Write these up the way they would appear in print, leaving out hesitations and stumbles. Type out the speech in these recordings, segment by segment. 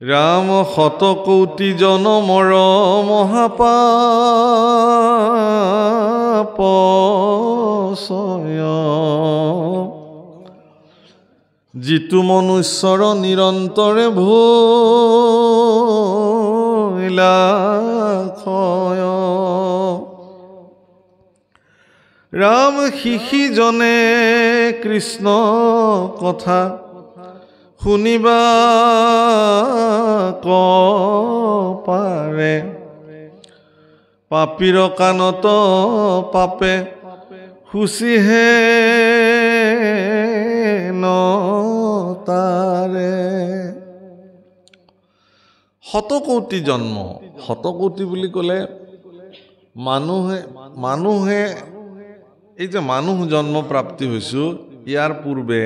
ৰাম শতকোটি জনমৰ মহাপাপ যিটো মনুষ্যৰ নিৰন্তৰে ভুলা ক্ষয় ৰাম শিষিজনে কৃষ্ণ কথা শুনিবা পাৰে পাপীৰ কাণত পাপে খুচিহে নতাৰে শতকোটি জন্ম শতকোটি বুলি ক'লে মানুহে এই যে মানুহ জন্ম প্ৰাপ্তি হৈছোঁ ইয়াৰ পূৰ্বে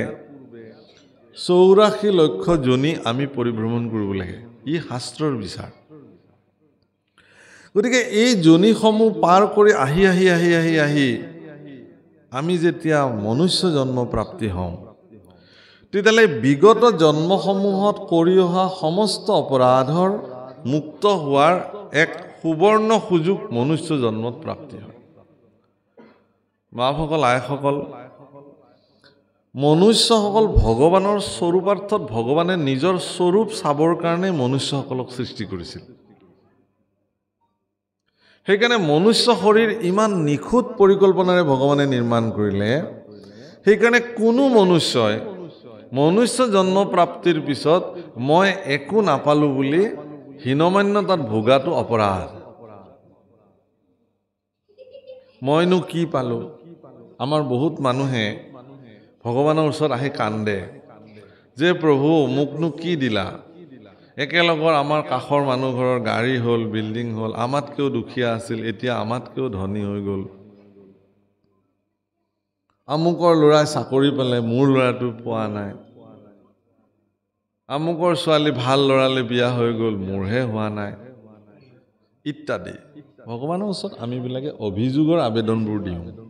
84 লক্ষ জনী আমি পৰিভ্ৰমণ কৰিব লাগে ই শাস্ত্ৰৰ বিচাৰ গতিকে এই জনীসমূহ পাৰ কৰি আহি আমি যেতিয়া মনুষ্য জন্ম প্ৰাপ্তি হওঁ তেতিয়ালে বিগত জন্মসমূহত কৰি অহা সমস্ত অপৰাধৰ মুক্ত হোৱাৰ এক সুবৰ্ণ সুযোগ মনুষ্য জন্মত প্ৰাপ্তি হয় বাপসকল আইসকল মনুষ্যসকল ভগৱানৰ স্বৰূপাৰ্থত ভগৱানে নিজৰ স্বৰূপ চাবৰ কাৰণে মনুষ্যসকলক সৃষ্টি কৰিছিল সেইকাৰণে মনুষ্য শৰীৰ ইমান নিখুঁত পৰিকল্পনাৰে ভগৱানে নিৰ্মাণ কৰিলে সেইকাৰণে কোনো মনুষ্যই মনুষ্য জন্ম প্ৰাপ্তিৰ পিছত মই একো নাপালো বুলি হীনমান্যতাত ভোগাটো অপৰাধ মইনো কি পালো আমাৰ বহুত মানুহে ভগৱানৰ ওচৰত আহি কান্দে যে প্ৰভু মোকনো কি দিলা একেলগৰ আমাৰ কাষৰ মানুহ ঘৰৰ গাড়ী হ'ল বিল্ডিং হ'ল আমাতকৈও দুখীয়া আছিল এতিয়া আমাতকৈও ধনী হৈ গ'ল আমুকৰ ল'ৰাই চাকৰি পালে মোৰ ল'ৰাটো পোৱা নাই আমুকৰ ছোৱালী ভাল ল'ৰালে বিয়া হৈ গ'ল মোৰহে হোৱা নাই ইত্যাদি ভগৱানৰ ওচৰত আমিবিলাকে অভিযোগৰ আবেদনবোৰ দিওঁ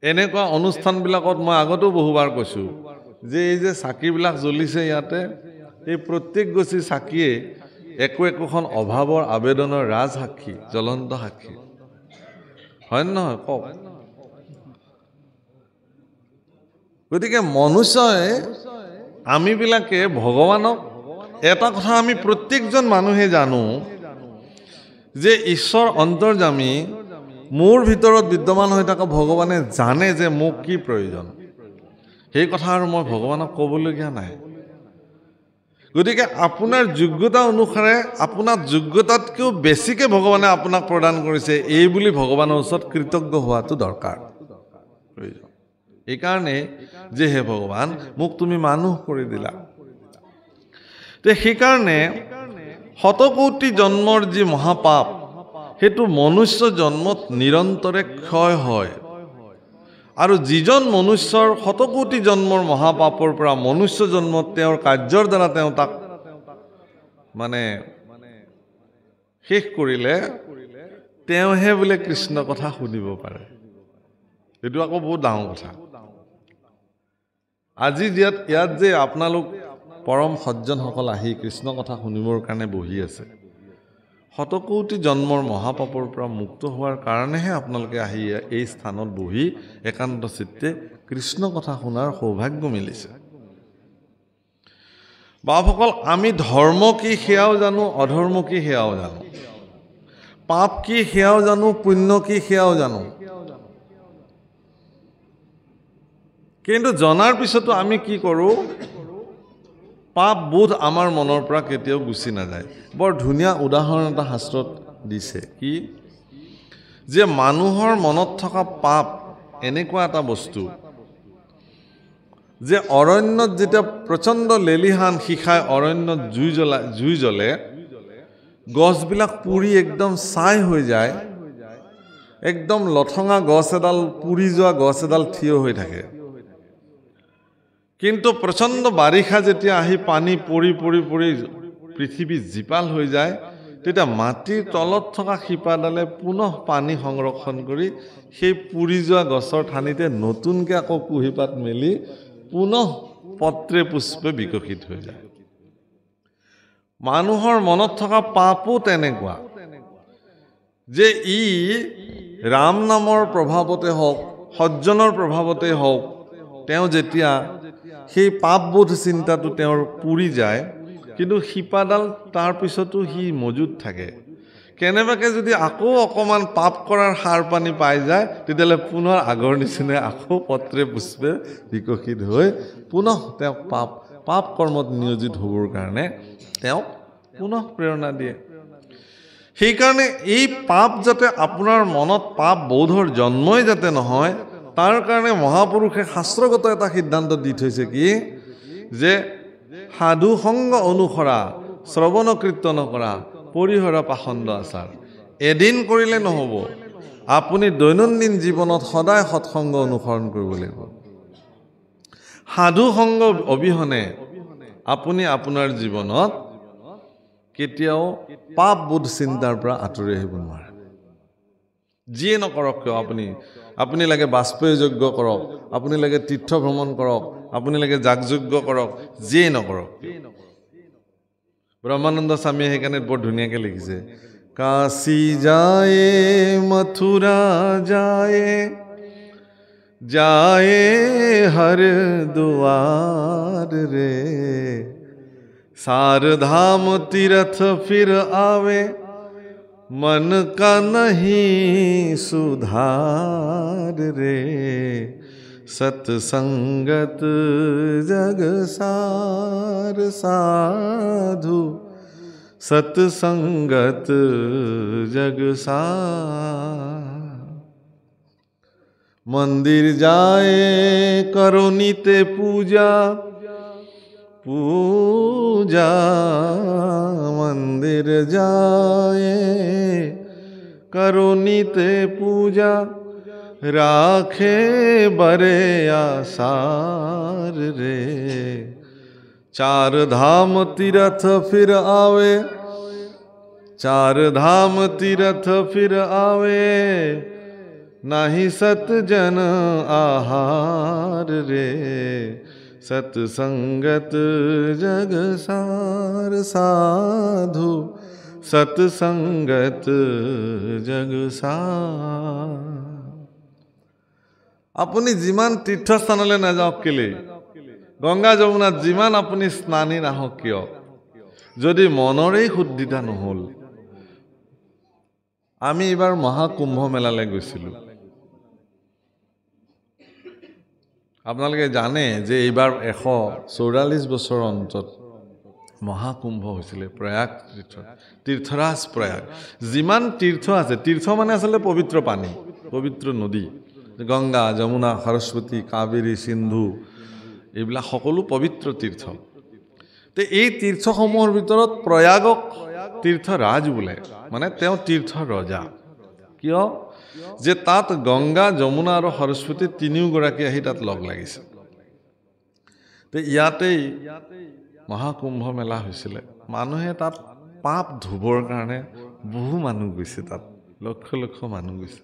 এনেকুৱা অনুষ্ঠানবিলাকত মই আগতেও বহুবাৰ কৈছোঁ যে এই যে চাকিবিলাক জ্বলিছে ইয়াতে এই প্ৰত্যেক গছি চাকিয়ে একোখন অভাৱৰ আবেদনৰ ৰাজ সাক্ষী জ্বলন্ত সাক্ষী হয় নহয় কওক গতিকে মনুষ্যই আমিবিলাকে ভগৱানক এটা কথা আমি প্ৰত্যেকজন মানুহে জানো যে ঈশ্বৰ অন্তৰ্যামী মোৰ ভিতৰত বিদ্যমান হৈ থকা ভগৱানে জানে যে মোক কি প্ৰয়োজন সেই কথা আৰু মই ভগৱানক ক'বলগীয়া নাই গতিকে আপোনাৰ যোগ্যতা অনুসাৰে আপোনাৰ যোগ্যতাতকৈও বেছিকৈ ভগৱানে আপোনাক প্ৰদান কৰিছে এই বুলি ভগৱানৰ ওচৰত কৃতজ্ঞ হোৱাটো দৰকাৰ প্ৰয়োজন এইকাৰণে যে হে ভগৱান মোক তুমি মানুহ কৰি দিলা তে সেইকাৰণে শতকোটি জন্মৰ যি মহাপাপ সেইটো মনুষ্য জন্মত নিৰন্তৰে ক্ষয় হয় আৰু যিজন মনুষ্যৰ শতকোটি জন্মৰ মহাপাপৰ পৰা মনুষ্য জন্মত তেওঁৰ কাৰ্যৰ দ্বাৰা তেওঁ তাক মানে শেষ কৰিলে তেওঁহে বোলে কৃষ্ণ কথা শুনিব পাৰে এইটো আকৌ বহুত ডাঙৰ কথা আজি ইয়াত যে আপোনালোক পৰম সজ্জনসকল আহি কৃষ্ণ কথা শুনিবৰ কাৰণে বহি আছে শতকোটি জন্মৰ মহাপাপৰ পৰা মুক্ত হোৱাৰ কাৰণেহে আপোনালোকে আহি এই স্থানত বহি একান্ত চিত্তে কৃষ্ণ কথা শুনাৰ সৌভাগ্য মিলিছে বাপসকল আমি ধৰ্ম কি সেয়াও জানো অধৰ্ম কি সেয়াও জানো পাপ কি সেয়াও জানো পুণ্য কি সেয়াও জানো কিন্তু জনাৰ পিছতো আমি কি কৰোঁ পাপ বোধ আমাৰ মনৰ পৰা কেতিয়াও গুচি নাযায় বৰ ধুনীয়া উদাহৰণ এটা শাস্ত্ৰত দিছে কি যে মানুহৰ মনত থকা পাপ এনেকুৱা এটা বস্তু যে অৰণ্যত যেতিয়া প্ৰচণ্ড লেলিহান শিখাই অৰণ্যত জুই জ্বলে গছবিলাক পুৰি একদম ছাই হৈ যায় একদম লঠঙা গছ এডাল পুৰি যোৱা গছ এডাল থিয় হৈ থাকে কিন্তু প্ৰচণ্ড বাৰিষা যেতিয়া আহি পানী পৰি পৃথিৱী জীপাল হৈ যায় তেতিয়া মাটিৰ তলত থকা শিপাডালে পুনঃ পানী সংৰক্ষণ কৰি সেই পুৰি যোৱা গছৰ ঠানিতে নতুনকৈ আকৌ কুঁহিপাত মেলি পুনঃ পত্ৰে পুষ্পে বিকশিত হৈ যায় মানুহৰ মনত থকা পাপো তেনেকুৱা যে ই ৰাম নামৰ প্ৰভাৱতে হওক সজ্জনৰ প্ৰভাৱতে হওক তেওঁ যেতিয়া সেই পাপবোধ চিন্তাটো তেওঁৰ পুৰি যায় কিন্তু শিপাডাল তাৰ পিছতো সি মজুত থাকে কেনেবাকে যদি আকৌ অকমান পাপ কৰাৰ সাৰ পানী পাই যায় তেতিয়ালে পুনৰ আগৰ নিচিনা আকৌ পত্ৰে পুষ্পে বিকশিত হৈ পুনৰ তেওঁ পাপ কৰ্মত নিয়োজিত হ'বৰ কাৰণে তেওঁ পুনৰ প্ৰেৰণা দিয়ে সেইকাৰণে এই পাপ যাতে আপোনাৰ মনত পাপ বোধৰ জন্মই যাতে নহয় তাৰ কাৰণে মহাপুৰুষে শাস্ত্ৰগত এটা সিদ্ধান্ত দি থৈছে কি যে সাধু সংগ অনুসৰা শ্ৰৱণ কীৰ্তন কৰা পৰিহৰা পাখণ্ড আচাৰ এদিন কৰিলে নহব আপুনি দৈনন্দিন জীৱনত সদায় সৎসংগ অনুসৰণ কৰিব লাগিব সাধু সংগ অবিহনে আপুনি আপোনাৰ জীৱনত কেতিয়াও পাপ বোধ চিন্তাৰ পৰা আঁতৰি আহিব নোৱাৰে যিয়ে নকৰক কিয় আপুনি লাগে বাষ্পয় যজ্ঞ কৰক আপুনি লাগে তীৰ্থ ভ্ৰমণ কৰক আপুনি লাগে যাগযজ্ঞ কৰক যিয়ে নকৰক ব্ৰহ্মানন্দ স্বামীয়ে সেইকাৰণে বৰ ধুনীয়াকৈ লিখিছে কাশী যায় মথুৰা যায় हरिद्वार रे सारधाम तीर्थ फिर आवे मन का नहीं सुधार रे सत्संगत जग सार साधु सत्संगत जग सार मंदिर जाए करो नित्य पूजा मंदिर जाए करो नित्य पूजा राखे बरे आसार रे चार धाम तीर्थ फिर आवे चार धाम तीर्थ फिर आवे नाही सतजन आहार रे सत्संगत जग सार साधु सत्संगत जग सार আপুনি যিমান তীৰ্থস্থানলৈ নাযাওক কেলে গংগা যমুনাত যিমান আপুনি স্নানী নাহক কিয় যদি মনৰেই শুদ্ধিতা নহল আমি এবাৰ মহাকুম্ভ মেলালৈ গৈছিলোঁ আপোনালোকে জানে যে এইবাৰ 144 বছৰৰ অন্তত মহাকুম্ভ হৈছিলে প্ৰয়াগ তীৰ্থৰাজ প্ৰয়াগ যিমান তীৰ্থ আছে তীৰ্থ মানে আচলতে পবিত্ৰ পানী পবিত্ৰ নদী গংগা যমুনা সৰস্বতী কাবেৰী সিন্ধু এইবিলাক সকলো পবিত্ৰ তীৰ্থ তে এই তীৰ্থসমূহৰ ভিতৰত প্ৰয়াগক তীৰ্থৰাজ বোলে মানে তেওঁ তীৰ্থ ৰজা কিয় যে তাত গংগা যমুনা আৰু সৰস্বতী তিনিওগৰাকী আহি তাত লগ লাগিছে তে ইয়াতেই মহাকুম্ভ মেলা হৈছিলে মানুহে তাত পাপ ধুবৰ কাৰণে বহু মানুহ গৈছে তাত লক্ষ লক্ষ মানুহ গৈছে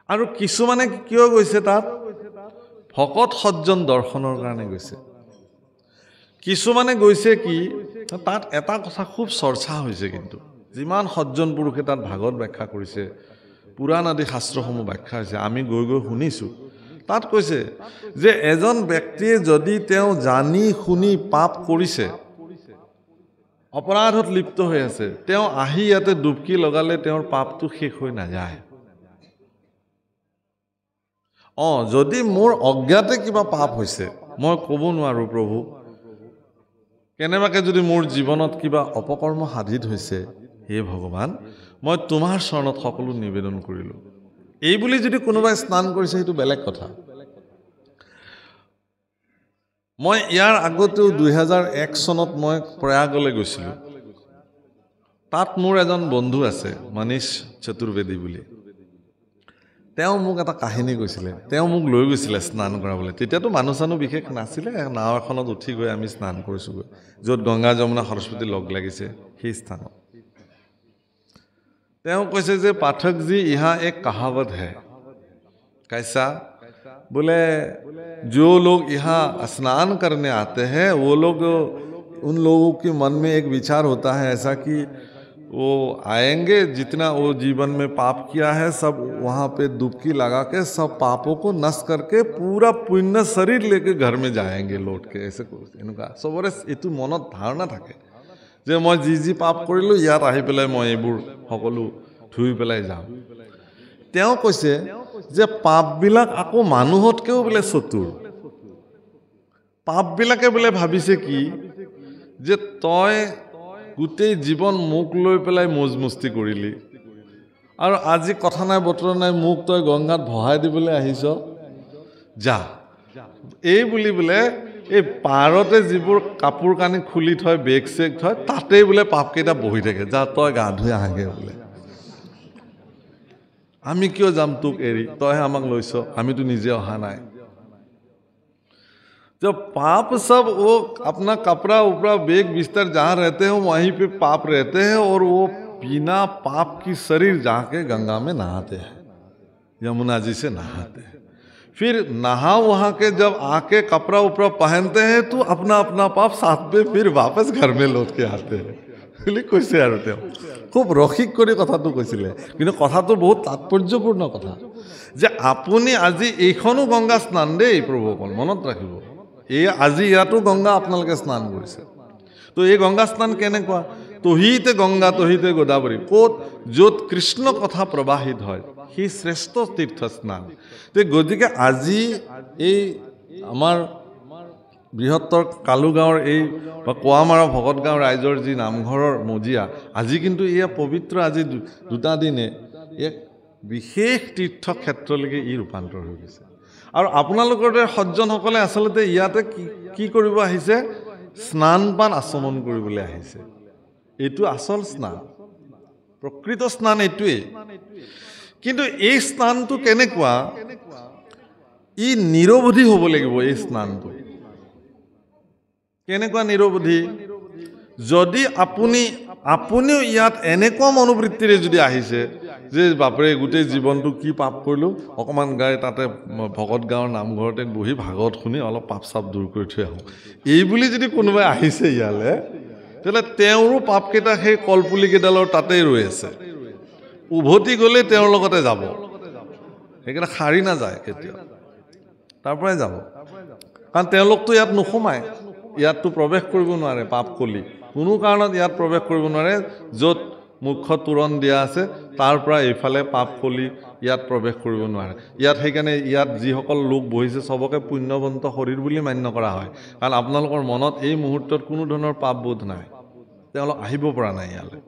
আৰু কিছুমানে কিয় গৈছে তাত ভকত সজ্জন দৰ্শনৰ কাৰণে গৈছে কিছুমানে গৈছে কি তাত এটা কথা খুব চৰ্চা হৈছে কিন্তু যিমান সজ্জন পুৰুষে তাত ভাগৱত ব্যাখ্যা কৰিছে পুৰাণ আদি শাস্ত্ৰসমূহ ব্যাখ্যা হৈছে আমি গৈ শুনিছো তাত কৈছে যে এজন ব্যক্তিয়ে যদি তেওঁ জানি শুনি পাপ কৰিছে অপৰাধত লিপ্ত হৈ আছে তেওঁ আহি ইয়াতে ডুবকি লগালে তেওঁৰ পাপটো শেষ হৈ নাযায় যদি মোৰ অজ্ঞাতে কিবা পাপ হৈছে মই ক'ব নোৱাৰো প্ৰভু কেনেবাকে যদি মোৰ জীৱনত কিবা অপকৰ্ম সাধিত হৈছে হে ভগৱান মই তোমাৰ চৰণত সকলো নিবেদন কৰিলো এই বুলি যদি কোনোবাই স্নান কৰিছে সেইটো বেলেগ কথা মই ইয়াৰ আগতেও 2001 চনত মই প্ৰয়াগলৈ গৈছিলো তাত মোৰ এজন বন্ধু আছে মনীষ চতুৰ্বেদী বুলি তেওঁ মোক এটা কাহিনী কৈছিলে তেওঁ মোক লৈ গৈছিলে স্নান কৰাবলৈ তেতিয়াতো মানুহ চানু বিশেষ নাছিলে নাও এখনত উঠি গৈ আমি স্নান কৰিছো য'ত গংগা যমুনা সৰস্বতী লগ লাগিছে সেই স্থানত তেওঁ কৈছে যে পাঠক जी यहाँ एक कहावत है कैसा बोले जो लोग यहाँ स्नान करने आते हैं वो लोग उन लोगों के मन में एक विचार होता है ऐसा कि वो आएंगे, जितना वो जीवन में पाप किया है सब वहाँ पे डुबकी लगा के सब पापों को नष्ट करके पूरा पुण्य शरीर लेके घर में जाएंगे लौट के। ऐसे এনেকুৱা সবৰে এইটো মনত ধাৰণা থাকে যে মই যি যি পাপ কৰিলোঁ ইয়াত আহি পেলাই মই এইবোৰ সকলো ধুই পেলাই যাম। তেওঁ কৈছে যে পাপবিলাক আকৌ মানুহতকেও বোলে চতুৰ। পাপবিলাকে বোলে ভাবিছে কি যে তই গোটেই জীৱন মুখ লৈ পেলাই মজমস্তি কৰিলি আৰু আজি কথা নাই বতৰা নাই মুখ তই গংগাত ভহাই দিবলৈ আহিছ, যা। এই বুলি বোলে এই পাৰতে যিবোৰ কাপোৰ কানি খুলি থয় বেগ চেগ থয় তাতেই বোলে পাপকেইটা বহি থাকে, যা তই গা ধুই আহাগে বোলে। আমি কিয় যাম তোক এৰি, তইহে আমাক লৈছ, আমিতো নিজে অহা নাই। जब पाप सब वो अपना कपड़ा उपड़ा बेग बिस्तर जहाँ रहते हैं वहीं पे पाप रहते हैं और वो बिना पाप की शरीर जाके गंगा में नहाते हैं, यमुना जी से नहाते हैं। फिर नहा वहाँ के जब आके कपड़ा उपड़ा पहनते हैं तो अपना अपना पाप साथ में फिर वापस घर में लौट के आते हैं। কৈছে আৰু তেওঁ খুব ৰসিক কৰি কথাটো কৈছিলে, কিন্তু কথাটো বহুত তাৎপৰ্যপূৰ্ণ কথা যে আপুনি আজি এইখনো গংগা স্নান দেই প্ৰভুসকল মনত ৰাখিব। এই আজি ইয়াতো গংগা আপোনালোকে স্নান কৰিছে। তো এই গংগা স্নান কেনেকুৱা? তহিতে গংগা তহিতে গোদাবৰী, ক'ত য'ত কৃষ্ণ কথা প্ৰবাহিত হয় সি শ্ৰেষ্ঠ তীৰ্থ স্নান। তো গতিকে আজি এই আমাৰ বৃহত্তৰ কালুগাঁৱৰ এই বা কোৱামাৰা ভকতগাঁও ৰাইজৰ যি নামঘৰৰ মজিয়া, আজি কিন্তু এয়া পবিত্ৰ আজি দুটা দিনে এক বিশেষ তীৰ্থ ক্ষেত্ৰলৈকে ই ৰূপান্তৰ হৈ গৈছে। আৰু আপোনালোকৰ দৰে সজ্জনসকলে আচলতে ইয়াতে কি কৰিব আহিছে? স্নান পান আচমন কৰিবলৈ আহিছে। এইটো আচল স্নান, প্ৰকৃত স্নান এইটোৱেই। কিন্তু এই স্নানটো কেনেকুৱা? ই নিৰৱধি হ'ব লাগিব। এই স্নানটো কেনেকুৱা নিৰৱধি? যদি আপুনিও ইয়াত এনেকুৱা মনোবৃত্তিৰে যদি আহিছে যে বাপৰে গোটেই জীৱনটো কি পাপ কৰিলোঁ, অকণমান গাই তাতে ভকত গাঁৱৰ নামঘৰতে বহি ভাগৱত শুনি অলপ পাপ চাপ দূৰ কৰি থৈ আহোঁ, এই বুলি যদি কোনোবাই আহিছে ইয়ালৈ, তেতিয়াহ'লে তেওঁৰো পাপকেইটা সেই কলপুলিকেইডালৰ তাতেই ৰৈ আছে। উভতি গ'লে তেওঁৰ লগতে যাব, সেইকেইটা সাৰি নাযায় কেতিয়াও, তাৰ পৰাই যাব। কাৰণ তেওঁলোকতো ইয়াত নোসোমায়, ইয়াততো প্ৰৱেশ কৰিব নোৱাৰে। পাপ কলি কোনো কাৰণত ইয়াত প্ৰৱেশ কৰিব নোৱাৰে। য'ত মুখ্য তোৰণ দিয়া আছে তাৰ পৰা এইফালে পাপ কলি ইয়াত প্ৰৱেশ কৰিব নোৱাৰে। ইয়াত সেইকাৰণে ইয়াত যিসকল লোক বহিছে চবকে পুণ্যৱন্ত শৰীৰ বুলি মান্য কৰা হয়। কাৰণ আপোনালোকৰ মনত এই মুহূৰ্তত কোনো ধৰণৰ পাপবোধ নাই, তেওঁলোক আহিব পৰা নাই ইয়ালৈ।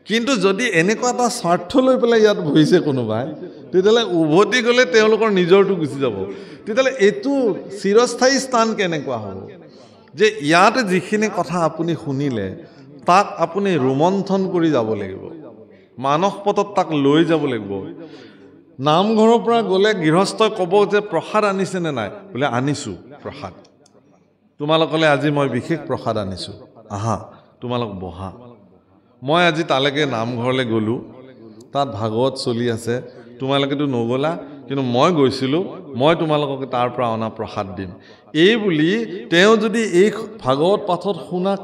কিন্তু যদি এনেকুৱা এটা স্বাৰ্থ লৈ পেলাই ইয়াত বহিছে কোনোবাই, তেতিয়াহ'লে উভতি গ'লে তেওঁলোকৰ নিজৰটো গুচি যাব। তেতিয়াহ'লে এইটো চিৰস্থায়ী স্থান কেনেকুৱা হ'ব? যে ইয়াত যিখিনি কথা আপুনি শুনিলে তাক আপুনি ৰোমন্থন কৰি যাব লাগিব, মানস পথত তাক লৈ যাব লাগিব। নামঘৰৰ পৰা গ'লে গৃহস্থই ক'ব যে প্ৰসাদ আনিছেনে নাই? বোলে আনিছোঁ প্ৰসাদ, তোমালোকলৈ আজি মই বিশেষ প্ৰসাদ আনিছোঁ, আহা তোমালোক বহা। মই আজি তালৈকে নামঘৰলৈ গ'লোঁ, তাত ভাগৱত চলি আছে, তোমালোকেতো নগ'লা, কিন্তু মই গৈছিলোঁ, মই তোমালোকক তাৰ পৰা অনা প্ৰসাদ দিম। এই বুলি তেওঁ যদি এই ভাগৱত পাঠত শুনা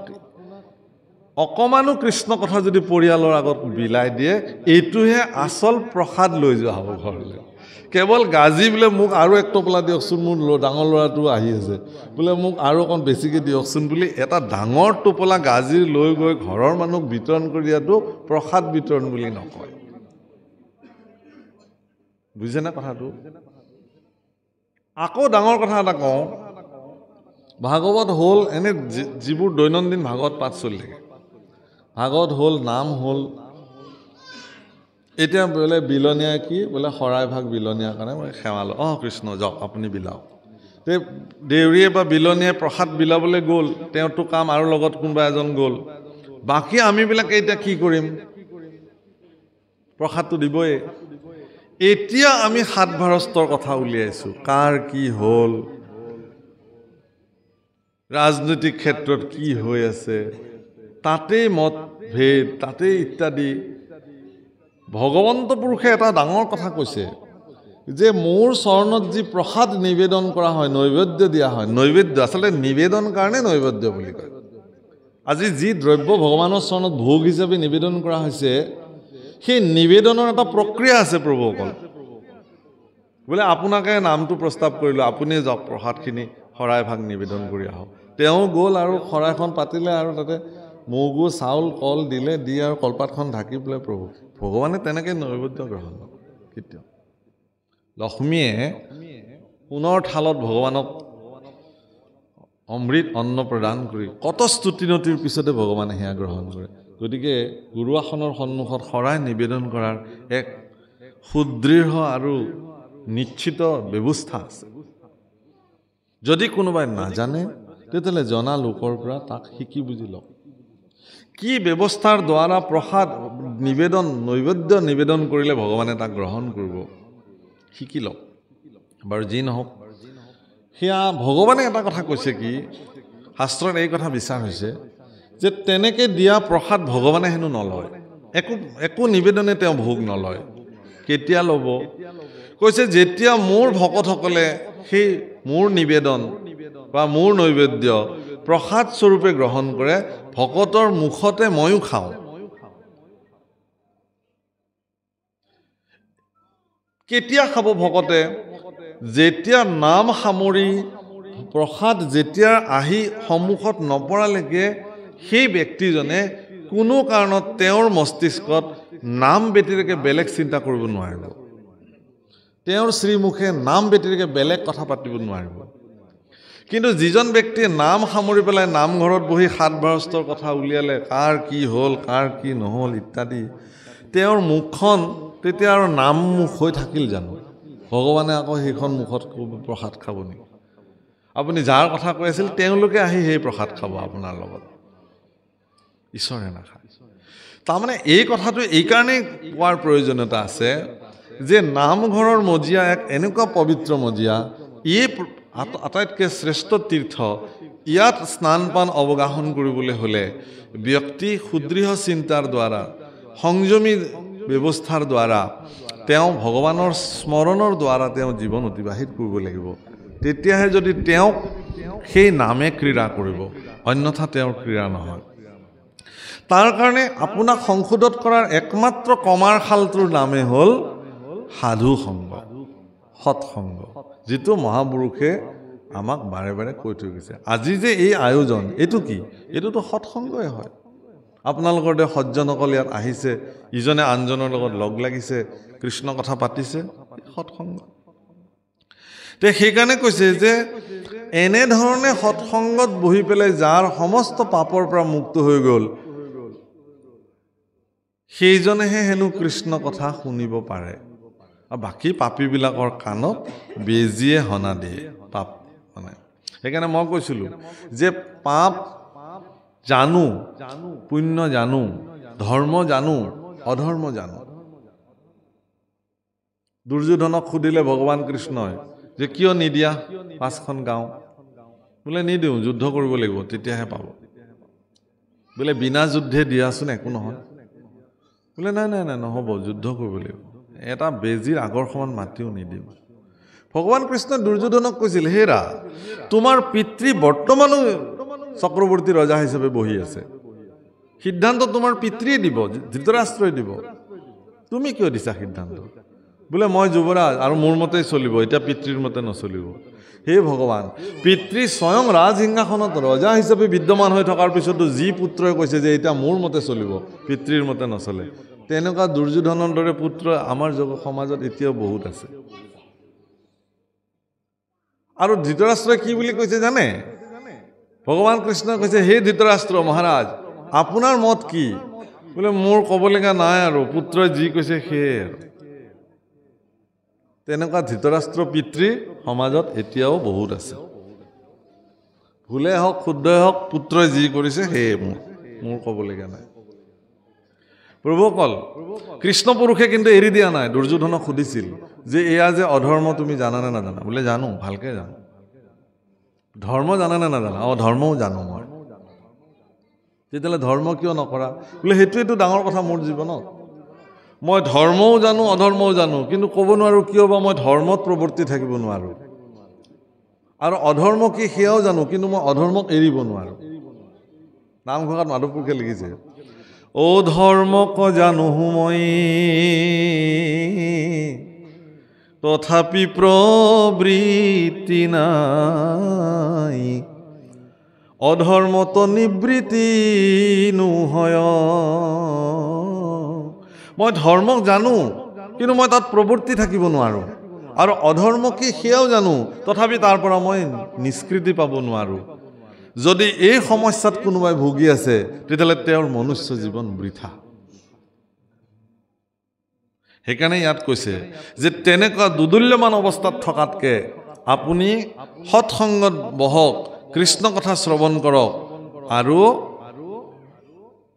অকমানো কৃষ্ণ কথা যদি পৰিয়ালৰ আগত বিলাই দিয়ে, এইটোহে আচল প্ৰসাদ লৈ যোৱা হ'ব ঘৰলৈ। কেৱল গাজি বোলে মোক আৰু এক টোপলা দিয়কচোন, মোৰ ডাঙৰ ল'ৰাটো আহি আছে, বোলে মোক আৰু অকণ বেছিকৈ দিয়কচোন বুলি এটা ডাঙৰ টোপলা গাজি লৈ গৈ ঘৰৰ মানুহক বিতৰণ কৰি দিয়াটো প্ৰসাদ বিতৰণ বুলি নকয়। বুজিছেনে কথাটো? আকৌ ডাঙৰ কথা এটা কওঁ, ভাগৱত হ'ল এনে যিবোৰ দৈনন্দিন ভাগৱত পাঠ চলি থাকে, ভাগৱত হ'ল, নাম হ'ল, এতিয়া বোলে বিলনীয়া কি বোলে শৰাই ভাগ বিলনীয়াৰ কাৰণে মই সেৱা লওঁ, কৃষ্ণ যাওক আপুনি বিলাওক। তে দেউৰীয়ে বা বিলনীয়ে প্ৰসাদ বিলাবলৈ গ'ল, তেওঁৰতো কাম, আৰু লগত কোনোবা এজন গ'ল, বাকী আমিবিলাকে এতিয়া কি কৰিম? প্ৰসাদটো দিবই। এতিয়া আমি সাত ভাৰস্তৰ কথা উলিয়াইছোঁ, কাৰ কি হ'ল, ৰাজনৈতিক ক্ষেত্ৰত কি হৈ আছে, তাতেই মতভেদ, তাতেই ইত্যাদি। ভগৱন্ত পুৰুষে এটা ডাঙৰ কথা কৈছে যে মোৰ চৰণত যি প্ৰসাদ নিবেদন কৰা হয়, নৈবেদ্য দিয়া হয়, নৈবেদ্য আচলতে নিবেদন কাৰণে নৈবেদ্য বুলি কয়। আজি যি দ্ৰব্য ভগৱানৰ চৰণত ভোগ হিচাপে নিবেদন কৰা হৈছে সেই নিবেদনৰ এটা প্ৰক্ৰিয়া আছে প্ৰভুসকল বোলে আপোনাকে নামটো প্ৰস্তাৱ কৰিলোঁ আপুনি যাওক প্ৰসাদখিনি শৰাই ভাগ নিবেদন কৰি আহক তেওঁ গ'ল আৰু শৰাইখন পাতিলে আৰু তাতে মগু চাউল কল দিলে দি আৰু কলপাতখন ঢাকি পেলাই প্ৰভু ভগৱানে তেনেকৈ নৈবেদ্য গ্ৰহণ নকৰে কেতিয়াও লক্ষ্মীয়ে সোণৰ থালত ভগৱানক অমৃত অন্ন প্ৰদান কৰি কত স্তুতিনতিৰ পিছতে ভগৱানে সেয়া গ্ৰহণ কৰে গতিকে গুৰুআসনৰ সন্মুখত শৰাই নিবেদন কৰাৰ এক সুদৃঢ় আৰু নিশ্চিত ব্যৱস্থা আছে যদি কোনোবাই নাজানে তেতিয়াহ'লে জনা লোকৰ পৰা তাক শিকি বুজি লওক কি ব্যৱস্থাৰ দ্বাৰা প্ৰসাদ নিবেদন নৈবেদ্য নিবেদন কৰিলে ভগৱানে তাক গ্ৰহণ কৰিব শিকি লওক বাৰু যি নহওক সেয়া ভগৱানে এটা কথা কৈছে কি শাস্ত্ৰত এই কথা বিচাৰ হৈছে যে তেনেকৈ দিয়া প্ৰসাদ ভগৱানে হেনো নলয় একো নিবেদনে তেওঁ ভোগ নলয় কেতিয়া ল'ব কৈছে যেতিয়া মোৰ ভকতসকলে সেই মোৰ নিবেদন বা মোৰ নৈবেদ্য প্ৰসাদ স্বৰূপে গ্ৰহণ কৰে ভকতৰ মুখতে ময়ো খাওঁ কেতিয়া খাব ভকতে যেতিয়া নাম সামৰি প্ৰসাদ যেতিয়া আহি সন্মুখত নপৰালৈকে সেই ব্যক্তিজনে কোনো কাৰণত তেওঁৰ মস্তিষ্কত নাম ব্যতিৰেকে বেলেগ চিন্তা কৰিব নোৱাৰিব তেওঁৰ শ্ৰীমুখে নাম ব্যতিৰেকে বেলেগ কথা পাতিব নোৱাৰিব কিন্তু যিজন ব্যক্তিয়ে নাম সামৰি পেলাই নামঘৰত বহি সাত বাৰস্তৰ কথা উলিয়ালে কাৰ কি হ'ল কাৰ কি নহ'ল ইত্যাদি তেওঁৰ মুখখন তেতিয়া আৰু নাম মুখ হৈ থাকিল জানো ভগৱানে আকৌ সেইখন মুখত প্ৰসাদ খাব নেকি আপুনি যাৰ কথা কৈ আছিল তেওঁলোকে আহি সেই প্ৰসাদ খাব আপোনাৰ লগত ঈশ্বৰে নাখায় তাৰমানে এই কথাটো এইকাৰণেই কোৱাৰ প্ৰয়োজনীয়তা আছে যে নামঘৰৰ মজিয়া এক এনেকুৱা পবিত্ৰ মজিয়া এই আটাইতকৈ শ্ৰেষ্ঠ তীৰ্থ ইয়াত স্নান পান অৱগাহন কৰিবলৈ হ'লে ব্যক্তি সুদৃঢ় চিন্তাৰ দ্বাৰা সংযমী ব্যৱস্থাৰ দ্বাৰা তেওঁ ভগৱানৰ স্মৰণৰ দ্বাৰা তেওঁ জীৱন অতিবাহিত কৰিব লাগিব তেতিয়াহে যদি তেওঁক সেই নামে ক্ৰীড়া কৰিব অন্যথা তেওঁৰ ক্ৰীড়া নহয় তাৰ কাৰণে আপোনাক সংশোধন কৰাৰ একমাত্ৰ কমাৰ শালটোৰ নামে হ'ল সাধু সংগ সৎসংগ যিটো মহাপুৰুষে আমাক বাৰে বাৰে কৈ থৈ গৈছে আজি যে এই আয়োজন এইটো কি এইটোতো সৎসংগই হয় আপোনালোকৰ দৰে সজ্জনসকল ইয়াত আহিছে ইজনে আনজনৰ লগত লগ লাগিছে কৃষ্ণ কথা পাতিছে সৎসংগ তে সেইকাৰণে কৈছে যে এনেধৰণে সৎসংগত বহি পেলাই যাৰ সমস্ত পাপৰ পৰা মুক্ত হৈ গ'ল সেইজনেহে হেনো কৃষ্ণ কথা শুনিব পাৰে আৰু বাকী পাপীবিলাকৰ কাণত বেজিয়ে হনা দিয়ে পাপ মানে সেইকাৰণে মই কৈছিলোঁ যে পাপ জানো পুণ্য জানো ধৰ্ম জানো অধৰ্ম জানো দুৰ্যোধনক সুধিলে ভগৱান কৃষ্ণই যে কিয় নিদিয়া পাঁচখন গাঁও বোলে নিদিওঁ যুদ্ধ কৰিব লাগিব তেতিয়াহে পাব বোলে বিনা যুদ্ধে দিয়াচোন একো নহয় বোলে নাই নাই নাই নহ'ব যুদ্ধ কৰিব লাগিব এটা বেজিৰ আগৰ সমান মাতিও নিদিম ভগৱান কৃষ্ণই দুৰ্যোধনক কৈছিল হেৰা তোমাৰ পিতৃ বৰ্তমানো চক্ৰৱৰ্তী ৰজা হিচাপে বহি আছে সিদ্ধান্ত তোমাৰ পিতৃয়ে দিব ধৃতৰাষ্ট্ৰই দিব তুমি কিয় দিছা সিদ্ধান্ত বোলে মই যুৱৰাজ আৰু মোৰ মতেই চলিব এতিয়া পিতৃৰ মতে নচলিব হে ভগৱান পিতৃ স্বয়ং ৰাজসিংহাসনত ৰজা হিচাপে বিদ্যমান হৈ থকাৰ পিছতো যি পুত্ৰই কৈছে যে এতিয়া মোৰ মতে চলিব পিতৃৰ মতে নচলে তেনেকুৱা দুৰ্যোধনৰ দৰে পুত্ৰ আমাৰ সমাজত এতিয়াও বহুত আছে আৰু ধৃতৰাষ্ট্ৰই কি বুলি কৈছে জানে ভগৱান কৃষ্ণই কৈছে হে ধৃতৰাষ্ট্ৰ মহাৰাজ আপোনাৰ মত কি বোলে মোৰ ক'বলগা নাই আৰু পুত্ৰই যি কৈছে সেয়ে আৰু তেনেকুৱা ধৃতৰাষ্ট্ৰ পিতৃ সমাজত এতিয়াও বহুত আছে ভুলে হওক শুদ্ধই হওক পুত্ৰই যি কৰিছে সেয়ে মোৰ ক'বলগা নাই প্ৰভুসকল কৃষ্ণ পুৰুষে কিন্তু এৰি দিয়া নাই দুৰ্যোধনক সুধিছিল যে এয়া যে অধৰ্ম তুমি জানানে নাজানা বোলে জানো ভালকে জানো ধৰ্ম জানানে নাজানা ধৰ্মও জানো মই তেতিয়াহ'লে ধৰ্ম কিয় নকৰা বোলে সেইটোৱেতো ডাঙৰ কথা মোৰ জীৱনত মই ধৰ্মও জানো অধৰ্মও জানো কিন্তু ক'ব নোৱাৰোঁ কিয় বা মই ধৰ্মত প্ৰৱৰ্তি থাকিব নোৱাৰোঁ আৰু অধৰ্ম কি সেয়াও জানো কিন্তু মই অধৰ্মক এৰিব নোৱাৰোঁ নামঘোষাত মাধৱপুৰুষে লিখিছে ও ধৰ্মক জানো মই তথাপি প্ৰবৃত্তি নাই অধৰ্মত নিবৃত্তি নোহয় মই ধৰ্মক জানো কিন্তু মই তাত প্ৰবৃত্তি থাকিব নোৱাৰোঁ আৰু অধৰ্ম কি সেয়াও জানো তথাপি তাৰ পৰা মই নিষ্কৃতি পাব নোৱাৰোঁ যদি এই সমস্যাত কোনোবাই ভুগি আছে তেতিয়াহ'লে তেওঁৰ মনুষ্য জীৱন বৃথা সেইকাৰণে ইয়াত কৈছে যে তেনেকুৱা দুদুল্যমান অৱস্থাত থকাতকৈ আপুনি সৎসংগত বহক কৃষ্ণ কথা শ্ৰৱণ কৰক আৰু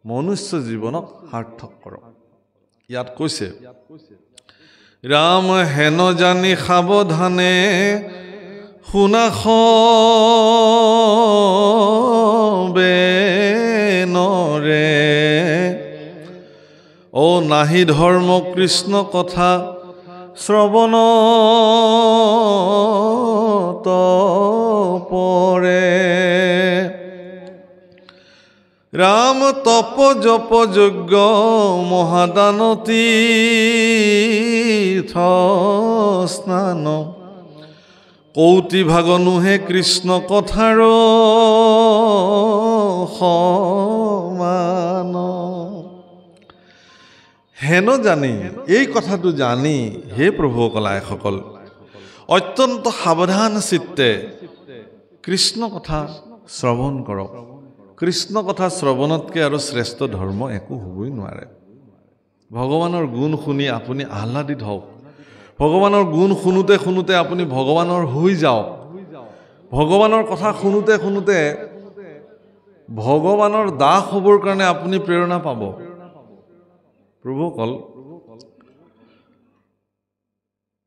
মনুষ্য জীৱনক সাৰ্থক কৰক ইয়াত কৈছে ৰাম হেন জানি সাৱধানে শুনা নৰে ও নাহি ধৰ্ম কৃষ্ণ কথা শ্ৰৱণ পৰে ৰাম তপ জপ যজ্ঞ মহাদান তীৰ্থ স্নান কৌটি ভাগ নোহে কৃষ্ণ কথাৰ সমান হেন জানি এই কথাটো জানি হে প্ৰভু কলাইসকল অত্যন্ত সাৱধান চিত্তে কৃষ্ণ কথা শ্ৰৱণ কৰক কৃষ্ণ কথা শ্ৰৱণতকৈ আৰু শ্ৰেষ্ঠ ধৰ্ম একো হ'বই নোৱাৰে ভগৱানৰ গুণ শুনি আপুনি আহ্লাদিত হওক ভগৱানৰ গুণ শুনোতে শুনোতে আপুনি ভগৱানৰ হৈ যাওক ভগৱানৰ কথা শুনোতে শুনোতে ভগৱানৰ দাস হ'বৰ কাৰণে আপুনি প্ৰেৰণা পাব প্ৰভুসকল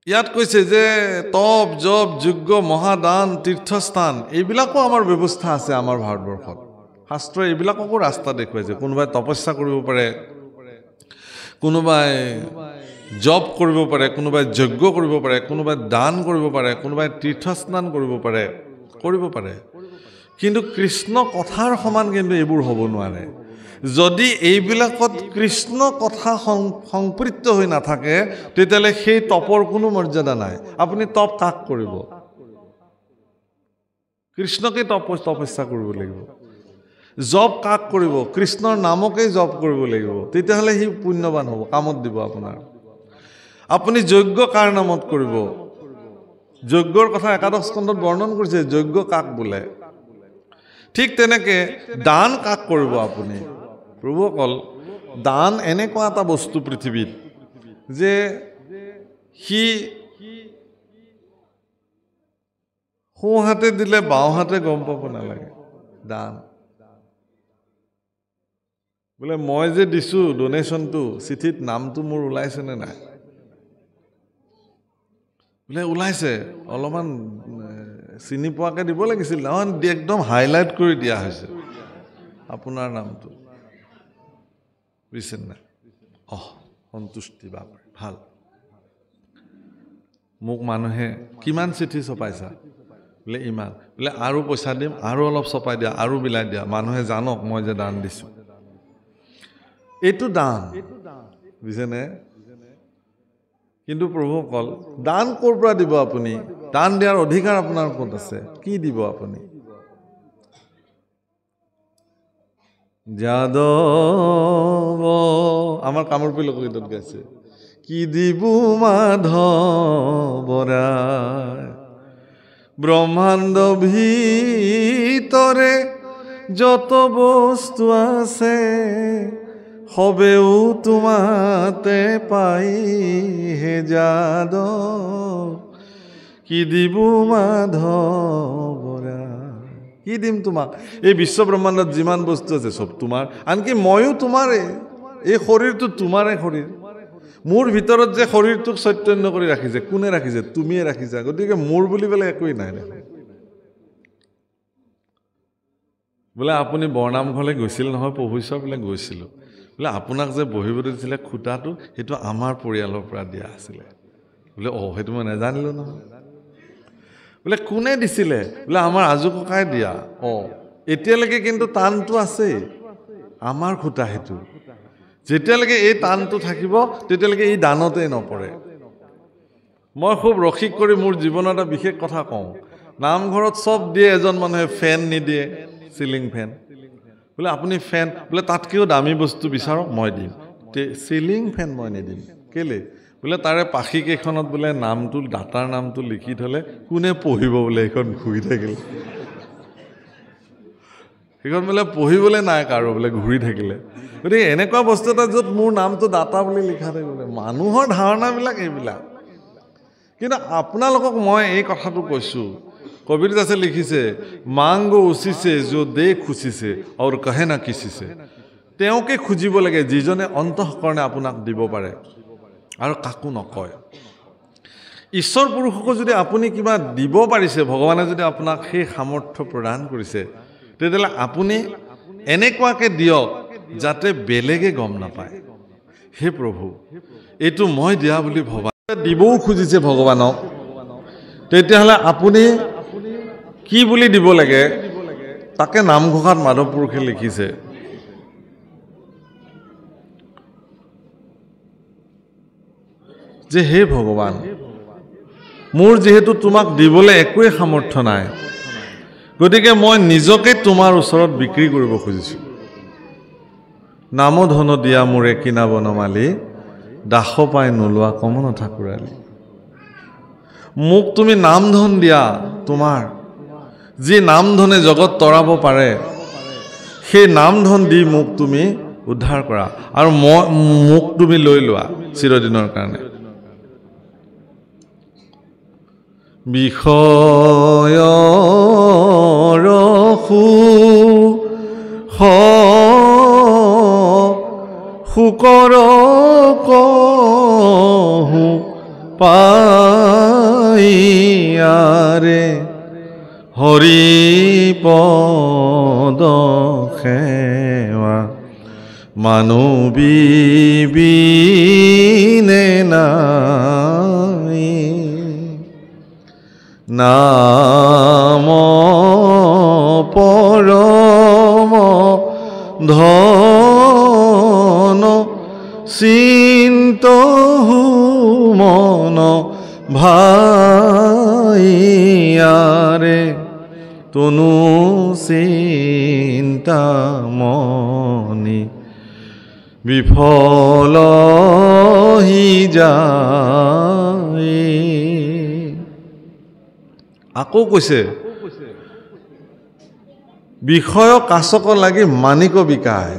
ইয়াত কৈছে যে তপ জপ যজ্ঞ মহাদান তীৰ্থস্থান এইবিলাকো আমাৰ ব্যৱস্থা আছে আমাৰ ভাৰতবৰ্ষত শাস্ত্ৰই এইবিলাককো ৰাস্তা দেখুৱাইছে কোনোবাই তপস্যা কৰিব পাৰে কোনোবাই জপ কৰিব পাৰে কোনোবাই যজ্ঞ কৰিব পাৰে কোনোবাই দান কৰিব পাৰে কোনোবাই তীৰ্থস্নান কৰিব পাৰে কিন্তু কৃষ্ণ কথাৰ সমান কিন্তু এইবোৰ হ'ব নোৱাৰে যদি এইবিলাকত কৃষ্ণ কথা সংপৃক্ত হৈ নাথাকে তেতিয়াহ'লে সেই তপৰ কোনো মৰ্যাদা নাই আপুনি তপ কাক কৰিব কৃষ্ণকে তপস্যা কৰিব লাগিব জপ কাক কৰিব কৃষ্ণৰ নামকেই জপ কৰিব লাগিব তেতিয়াহ'লে সি পুণ্যৱান হ'ব কামত দিব আপোনাৰ আপুনি যজ্ঞ কাৰ নামত কৰিব যজ্ঞৰ কথা একাদশ স্কন্ধত বৰ্ণন কৰিছে যজ্ঞ কাক বোলে ঠিক তেনেকে দান কাক কৰিব আপুনি প্ৰভুসকল দান এনেকুৱা এটা বস্তু পৃথিৱীত যে সি সোঁহাতে দিলে বাওঁহাতে গম পাব নালাগে দান বোলে মই যে দিছোঁ ডোনেশ্যনটো চিঠিত নামটো মোৰ ওলাইছেনে নাই বোলে ওলাইছে অলপমান চিনি পোৱাকৈ দিব লাগিছিল নহয় একদম হাইলাইট কৰি দিয়া হৈছে আপোনাৰ নামটো বুজিছে নাই সন্তুষ্টি বাপৰে ভাল মোক মানুহে কিমান চিঠি ছপাইছা বোলে ইমান বোলে আৰু পইচা দিম আৰু অলপ ছপাই দিয়া আৰু বিলাই দিয়া মানুহে জানক মই যে দান দিছোঁ এইটো দান বুজিছেনে কিন্তু প্ৰভুসকল দান ক'ৰ পৰা দিব আপুনি দান দিয়াৰ অধিকাৰ আপোনাৰ ক'ত আছে কি দিব আপুনি যাদৱ আমাৰ কামৰূপী লোকগীতত গাইছে কি দিবু মাধৱৰাই ব্ৰহ্মাণ্ড ভিতৰে যত বস্তু আছে সবেও তোমাতে পাই হে যাদৱ কি দিবু মাধৱৰাই কি দিম তোমাক এই বিশ্ব ব্ৰহ্মাণ্ডত যিমান বস্তু আছে চব তোমাৰ আনকি ময়ো তোমাৰে এই শৰীৰটো তোমাৰে শৰীৰ মোৰ ভিতৰত যে শৰীৰটোক চৈতন্য কৰি ৰাখিছে কোনে ৰাখিছে তুমিয়ে ৰাখিছা গতিকে মোৰ বুলিবলৈ একোৱেই নাই দেখোন বোলে আপুনি বৰনামঘৰলৈ গৈছিল নহয় প্ৰভুশ্বৰ বোলে গৈছিলোঁ বোলে আপোনাক যে বহিবলৈ দিছিলে খুটাটো সেইটো আমাৰ পৰিয়ালৰ পৰা দিয়া আছিলে বোলে সেইটো মই নাজানিলোঁ নহয় বোলে কোনে দিছিলে বোলে আমাৰ আজু ককাই দিয়া এতিয়ালৈকে কিন্তু টানটো আছে আমাৰ খুটা হেতু যেতিয়ালৈকে এই টানটো থাকিব তেতিয়ালৈকে এই দানতে নপৰে মই খুব ৰক্ষিক কৰি মোৰ জীৱনৰ এটা বিশেষ কথা কওঁ নামঘৰত সব দিয়ে এজন মানুহে ফেন নিদিয়ে সিলিং ফেন বলে আপুনি ফেন বলে তাতকেও দামী বস্তু বিচাৰক মই দিম সিলিং ফেন মই নিদিম কেলে বলে তাৰে পাখি কেইখনত বলে নামটো দাতাৰ নামটো লিখি থলে কোনে পঢ়িব বলে এখন ঘূৰি থাকিলে সেইখন বলে পঢ়িবলৈ নাই কাৰো বলে ঘূৰি থাকিলে গতিকে এনেকুৱা বস্তু এটা য'ত মোৰ নামটো দাতা বুলি লিখা থাকিলে মানুহৰ ধাৰণাবিলাক এইবিলাক কিন্তু আপোনালোকক মই এই কথাটো কৈছো কবিতা আছে লিখিছে মাংগো উচিছে যো দে খুচিছে আৰু কহে না কিছিছে তেওঁকে খুজিব লাগে যিজনে অন্তঃকৰণে আপোনাক দিব পাৰে আৰু কাকো নকয় ঈশ্বৰ পুৰুষক যদি আপুনি কিবা দিব পাৰিছে ভগৱানে যদি আপোনাক সেই সামৰ্থ্য প্ৰদান কৰিছে তেতিয়াহ'লে আপুনি এনেকুৱাকে দিয়ক যাতে বেলেগে গম নাপায় হে প্ৰভু এইটো মই দিয়া বুলি ভবা দিবও খুজিছে ভগৱানক তেতিয়াহ'লে আপুনি কি বুলি দিব লাগে তাকে নামঘোষাত মাধৱ পুৰুষে লিখিছে যে হে ভগৱান মোৰ যেহেতু তোমাক দিবলৈ একোৱে সামৰ্থ্য নাই গতিকে মই নিজকে তোমাৰ ওচৰত বিক্ৰী কৰিব খুজিছো নাম ধন দিয়া মোৰে কিনা বনমালী দাস পাই নোলোৱা কমন ঠাকুৰালী মোক তুমি নাম ধন দিয়া তোমাৰ যি নাম ধনে জগত তৰাব পাৰে সেই নাম ধন দি মোক তুমি উদ্ধাৰ কৰা আৰু মোক তুমি লৈ লোৱা চিৰদিনৰ কাৰণে বিষয়ৰ শুকৰ কহু পাইয়াৰে হৰি পদ সেৱা মানৱীবিনে নাই নাম পৰম ধন চিন্তহু মন ভাইয়াৰে তনু চিন্তামণি বিফল হি যায় আকৌ কৈছে বিষয় কাছক লাগি মানিক বিকায়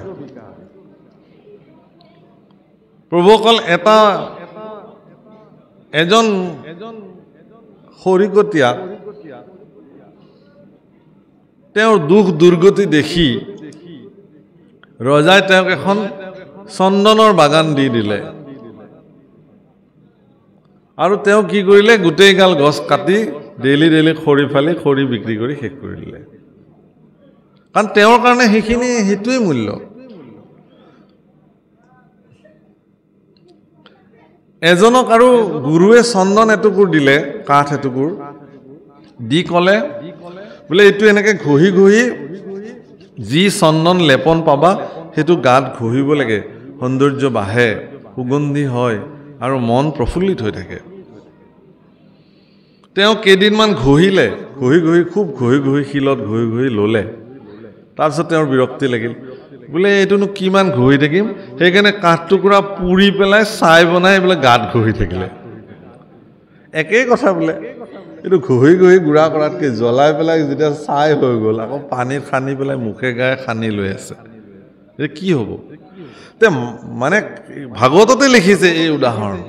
প্ৰভুসকল এজন হৰিকটীয়া তেওঁৰ দুখ দুৰ্গতি দেখি ৰজাই তেওঁক এখন চন্দনৰ বাগান দি দিলে আৰু তেওঁ কি কৰিলে গোটেই গাল গছ কাটি ডেইলি খৰি ফালি খৰি বিক্ৰী কৰি শেষ কৰি দিলে কাৰণ তেওঁৰ কাৰণে সেইটোৱেই মূল্য এজনক আৰু গুৰুৱে চন্দন এটুকুৰ দিলে কাঠ এটুকুৰ দি ক'লে বোলে এইটো এনেকে ঘঁহি ঘঁহি যি চন্দন লেপন পাবা সেইটো গাত ঘঁহিব লাগে সৌন্দৰ্য বাঢ়ে সুগন্ধি হয় আৰু মন প্ৰফুল্লিত হৈ থাকে তেওঁ কেইদিনমান ঘঁহিলে খুব ঘঁহি শিলত ঘঁহি ল'লে তাৰপিছত তেওঁৰ বিৰক্তি লাগিল বোলে এইটোনো কিমান ঘঁহি থাকিম সেইকাৰণে কাঠ টুকুৰা পুৰি পেলাই ছাই বনাই বোলে গাত ঘঁহি থাকিলে একেই কথা বোলে এইটো ঘঁহি গুড়া কৰাতকৈ জ্বলাই পেলাই যেতিয়া ছাই হৈ গ'ল আকৌ পানীত সানি পেলাই মুখে গায়ে সানি লৈ আছে কি হ'ব তে মানে ভাগৱততে লিখিছে এই উদাহৰণ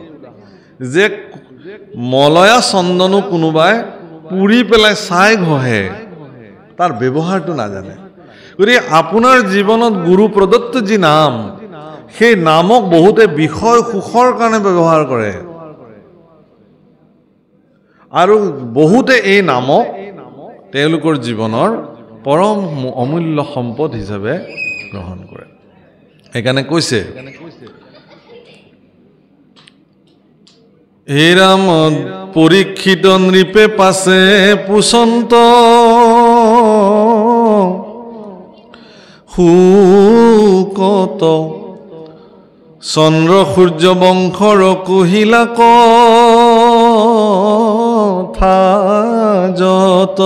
যে মলয়া চন্দনো কোনোবাই পুৰি পেলাই ছাই ঘঁহে তাৰ ব্যৱহাৰটো নাজানে গতিকে আপোনাৰ জীৱনত গুৰু প্ৰদত্ত যি নাম সেই নামক বহুতে বিষয় সুখৰ কাৰণে ব্যৱহাৰ কৰে আৰু বহুতে এই নামক তেওঁলোকৰ জীৱনৰ পৰম অমূল্য সম্পদ হিচাপে গ্ৰহণ কৰে সেইকাৰণে কৈছে হে ৰাম পৰীক্ষিত নৃপে পাছে পুষন্ত সুকত চন্দ্ৰ সূৰ্য বংশৰ কহিলা কথা যত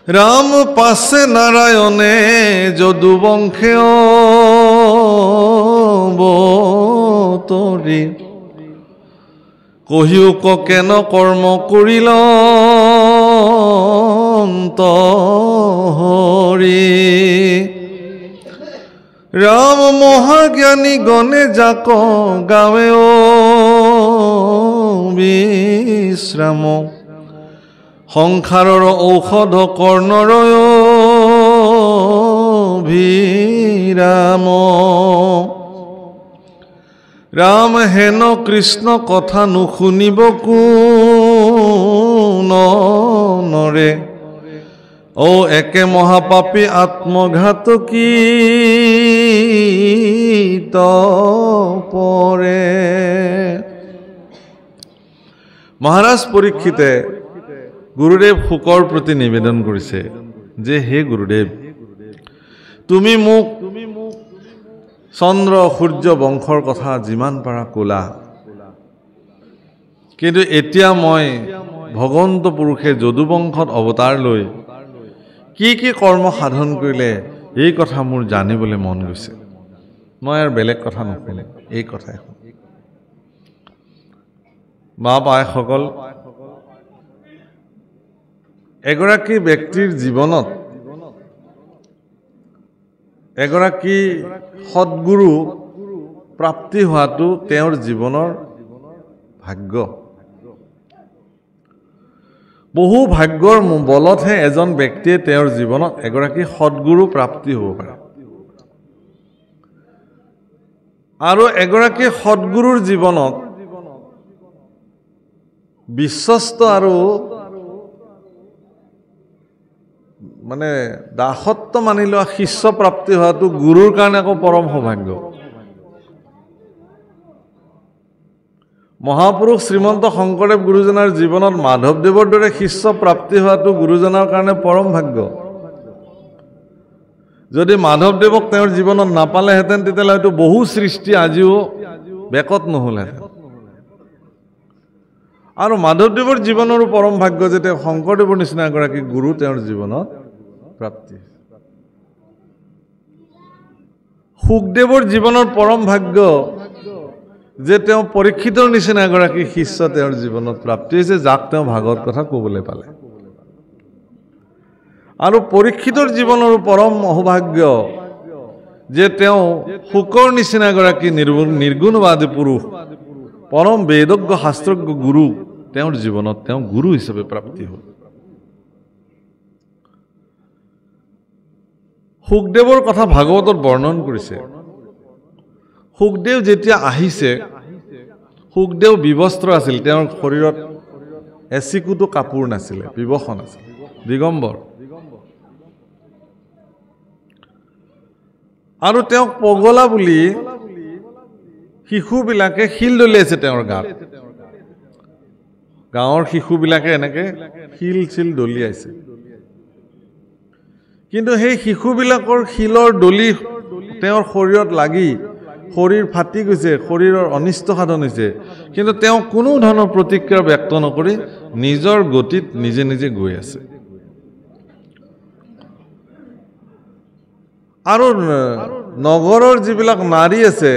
ৰাম পাছে নাৰায়ণে যদু বংশে অৱতৰি কহিউক কেন কৰ্ম কৰিল হৰি ৰাম মহাজ্ঞানী গণে যাক গাৱে বিশ্ৰাম সংসাৰৰ ঔষধ কৰ্ণৰ ভিৰাম ৰাম হেন কৃষ্ণ কথা নুশুনিব কোনৰে ও একে মহাপাপী আত্মঘাতকী তপৰে মহাৰাজ পৰীক্ষিতে গুৰুদেৱ শুকৰ প্ৰতি নিবেদন কৰিছে যে হে গুৰুদেৱ তুমি মোক চন্দ্ৰ সূৰ্য বংশৰ কথা যিমান পাৰা ক'লা কিন্তু এতিয়া মই ভগৱন্ত পুৰুষে যদু বংশত অৱতাৰ লৈ কি কি কৰ্ম সাধন কৰিলে এই কথা মোৰ জানিবলৈ মন গৈছে মই আৰু বেলেগ কথা নক'লে এই কথাই মা পায়সকল এগৰাকী ব্যক্তিৰ জীৱনত এগৰাকী সৎগুৰু প্ৰাপ্তি হোৱাটো তেওঁৰ জীৱনৰ ভাগ্য বহু ভাগ্যৰ বলতহে এজন ব্যক্তিয়ে তেওঁৰ জীৱনত এগৰাকী সৎগুৰু প্ৰাপ্তি হ'ব পাৰে আৰু এগৰাকী সৎগুৰুৰ জীৱনত বিশ্বস্ত আৰু মানে দাসত্ব মানি লোৱা শিষ্য প্ৰাপ্তি হোৱাটো গুৰুৰ কাৰণে আকৌ পৰম সৌভাগ্য মহাপুৰুষ শ্ৰীমন্ত শংকৰদেৱ গুৰুজনাৰ জীৱনত মাধৱদেৱৰ দৰে শিষ্য প্ৰাপ্তি হোৱাটো গুৰুজনাৰ কাৰণে পৰম ভাগ্য যদি মাধৱদেৱক তেওঁৰ জীৱনত নাপালেহেঁতেন তেতিয়াহ'লে হয়তো বহু সৃষ্টি আজিও বেকত নহ'লহেঁতেন আৰু মাধৱদেৱৰ জীৱনৰো পৰম ভাগ্য যে তেওঁ শংকৰদেৱৰ নিচিনা এগৰাকী গুৰু তেওঁৰ জীৱনত প্ৰাপ্তি সুখদেৱৰ জীৱনৰ পৰম ভাগ্য যে তেওঁ পৰীক্ষিতৰ নিচিনা এগৰাকী শিষ্য তেওঁৰ জীৱনত প্ৰাপ্তি হৈছে যাক তেওঁ ভাগৱত কথা ক'বলৈ পালে আৰু পৰীক্ষিতৰ জীৱনৰ পৰম সৌভাগ্য যে তেওঁ শুকৰ নিচিনা এগৰাকী নিৰ্গুণবাদী পুৰুষ পৰম বেদজ্ঞ শাস্ত্ৰজ্ঞ গুৰু তেওঁৰ জীৱনত তেওঁ গুৰু হিচাপে প্ৰাপ্তি হ'ল সুখদেৱৰ কথা ভাগৱতত বৰ্ণন কৰিছে সুখদেৱ যেতিয়া আহিছে সুখদেৱ বিবস্ত্ৰ আছিল তেওঁৰ শৰীৰত এচিকুটো কাপোৰ নাছিলে বিবসন আছিল দিগম্বৰ আৰু তেওঁক পগলা বুলি শিশুবিলাকে শিল দলিয়াইছে তেওঁৰ গাত গাঁৱৰ শিশুবিলাকে এনেকে শিল চিল দলিয়াইছে কিন্তু সেই শিশুবিলাকৰ শিলৰ দলি তেওঁৰ শৰীৰত লাগি শৰীৰ ফাটি গৈছে শৰীৰৰ অনিষ্ট সাধন হৈছে কিন্তু তেওঁ কোনো ধৰণৰ প্ৰতিক্ৰিয়া ব্যক্ত নকৰি নিজৰ গতিত নিজে নিজে গৈ আছে আৰু নগৰৰ যিবিলাক নাৰী আছে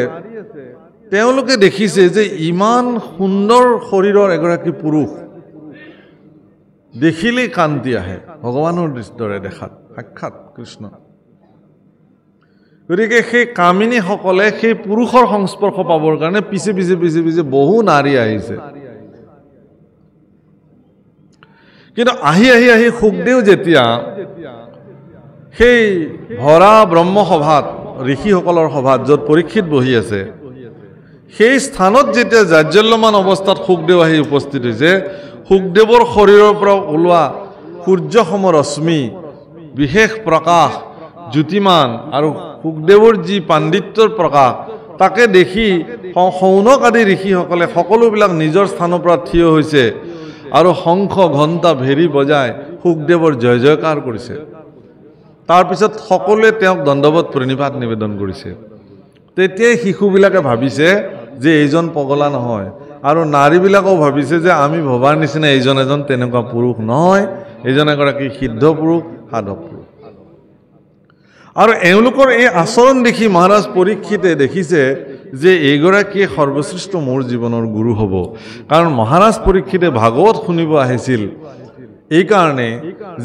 তেওঁলোকে দেখিছে যে ইমান সুন্দৰ শৰীৰৰ এগৰাকী পুৰুষ দেখিলেই কান্তি আহে ভগৱানৰ দৰে দেখাত সাক্ষাৎ কৃষ্ণ গতিকে সেই কামিনীসকলে সেই পুৰুষৰ সংস্পৰ্শ পাবৰ কাৰণে পিছে পিছে পিছে পিছে বহু নাৰী আহিছে কিন্তু আহি আহি আহি সুখদেৱ যেতিয়া সেই ভৰা ব্ৰহ্মসভাত ঋষিসকলৰ সভাত য'ত পৰীক্ষিত বহি আছে সেই স্থানত যেতিয়া জাজ্জল্যমান অৱস্থাত সুখদেৱ আহি উপস্থিত হৈছে সুখদেৱৰ শৰীৰৰ পৰা ওলোৱা সূৰ্যসম ৰশ্মি বিশেষ প্ৰকাশ জ্যোতিমান আৰু সুখদেৱৰ যি পাণ্ডিত্যৰ প্ৰকাশ তাকে দেখি শৌনক আদি ঋষিসকলে সকলোবিলাক নিজৰ স্থানৰ পৰা থিয় হৈছে আৰু শংখ ঘণ্টা ভেৰি বজাই সুখদেৱৰ জয় জয়কাৰ কৰিছে তাৰপিছত সকলোৱে তেওঁক দণ্ডৱত প্ৰণিপাত নিবেদন কৰিছে তেতিয়াই শিশুবিলাকে ভাবিছে যে এইজন পগলা নহয় আৰু নাৰীবিলাকেও ভাবিছে যে আমি ভবাৰ নিচিনা এইজন এজন তেনেকুৱা পুৰুষ নহয় এইজন এগৰাকী সিদ্ধ পুৰুষ সাধক পুৰুষ আৰু এওঁলোকৰ এই আচৰণ দেখি মহাৰাজ পৰীক্ষিতে দেখিছে যে এইগৰাকীয়ে সৰ্বশ্ৰেষ্ঠ মোৰ জীৱনৰ গুৰু হ'ব কাৰণ মহাৰাজ পৰীক্ষিতে ভাগৱত শুনিব আহিছিল এই কাৰণে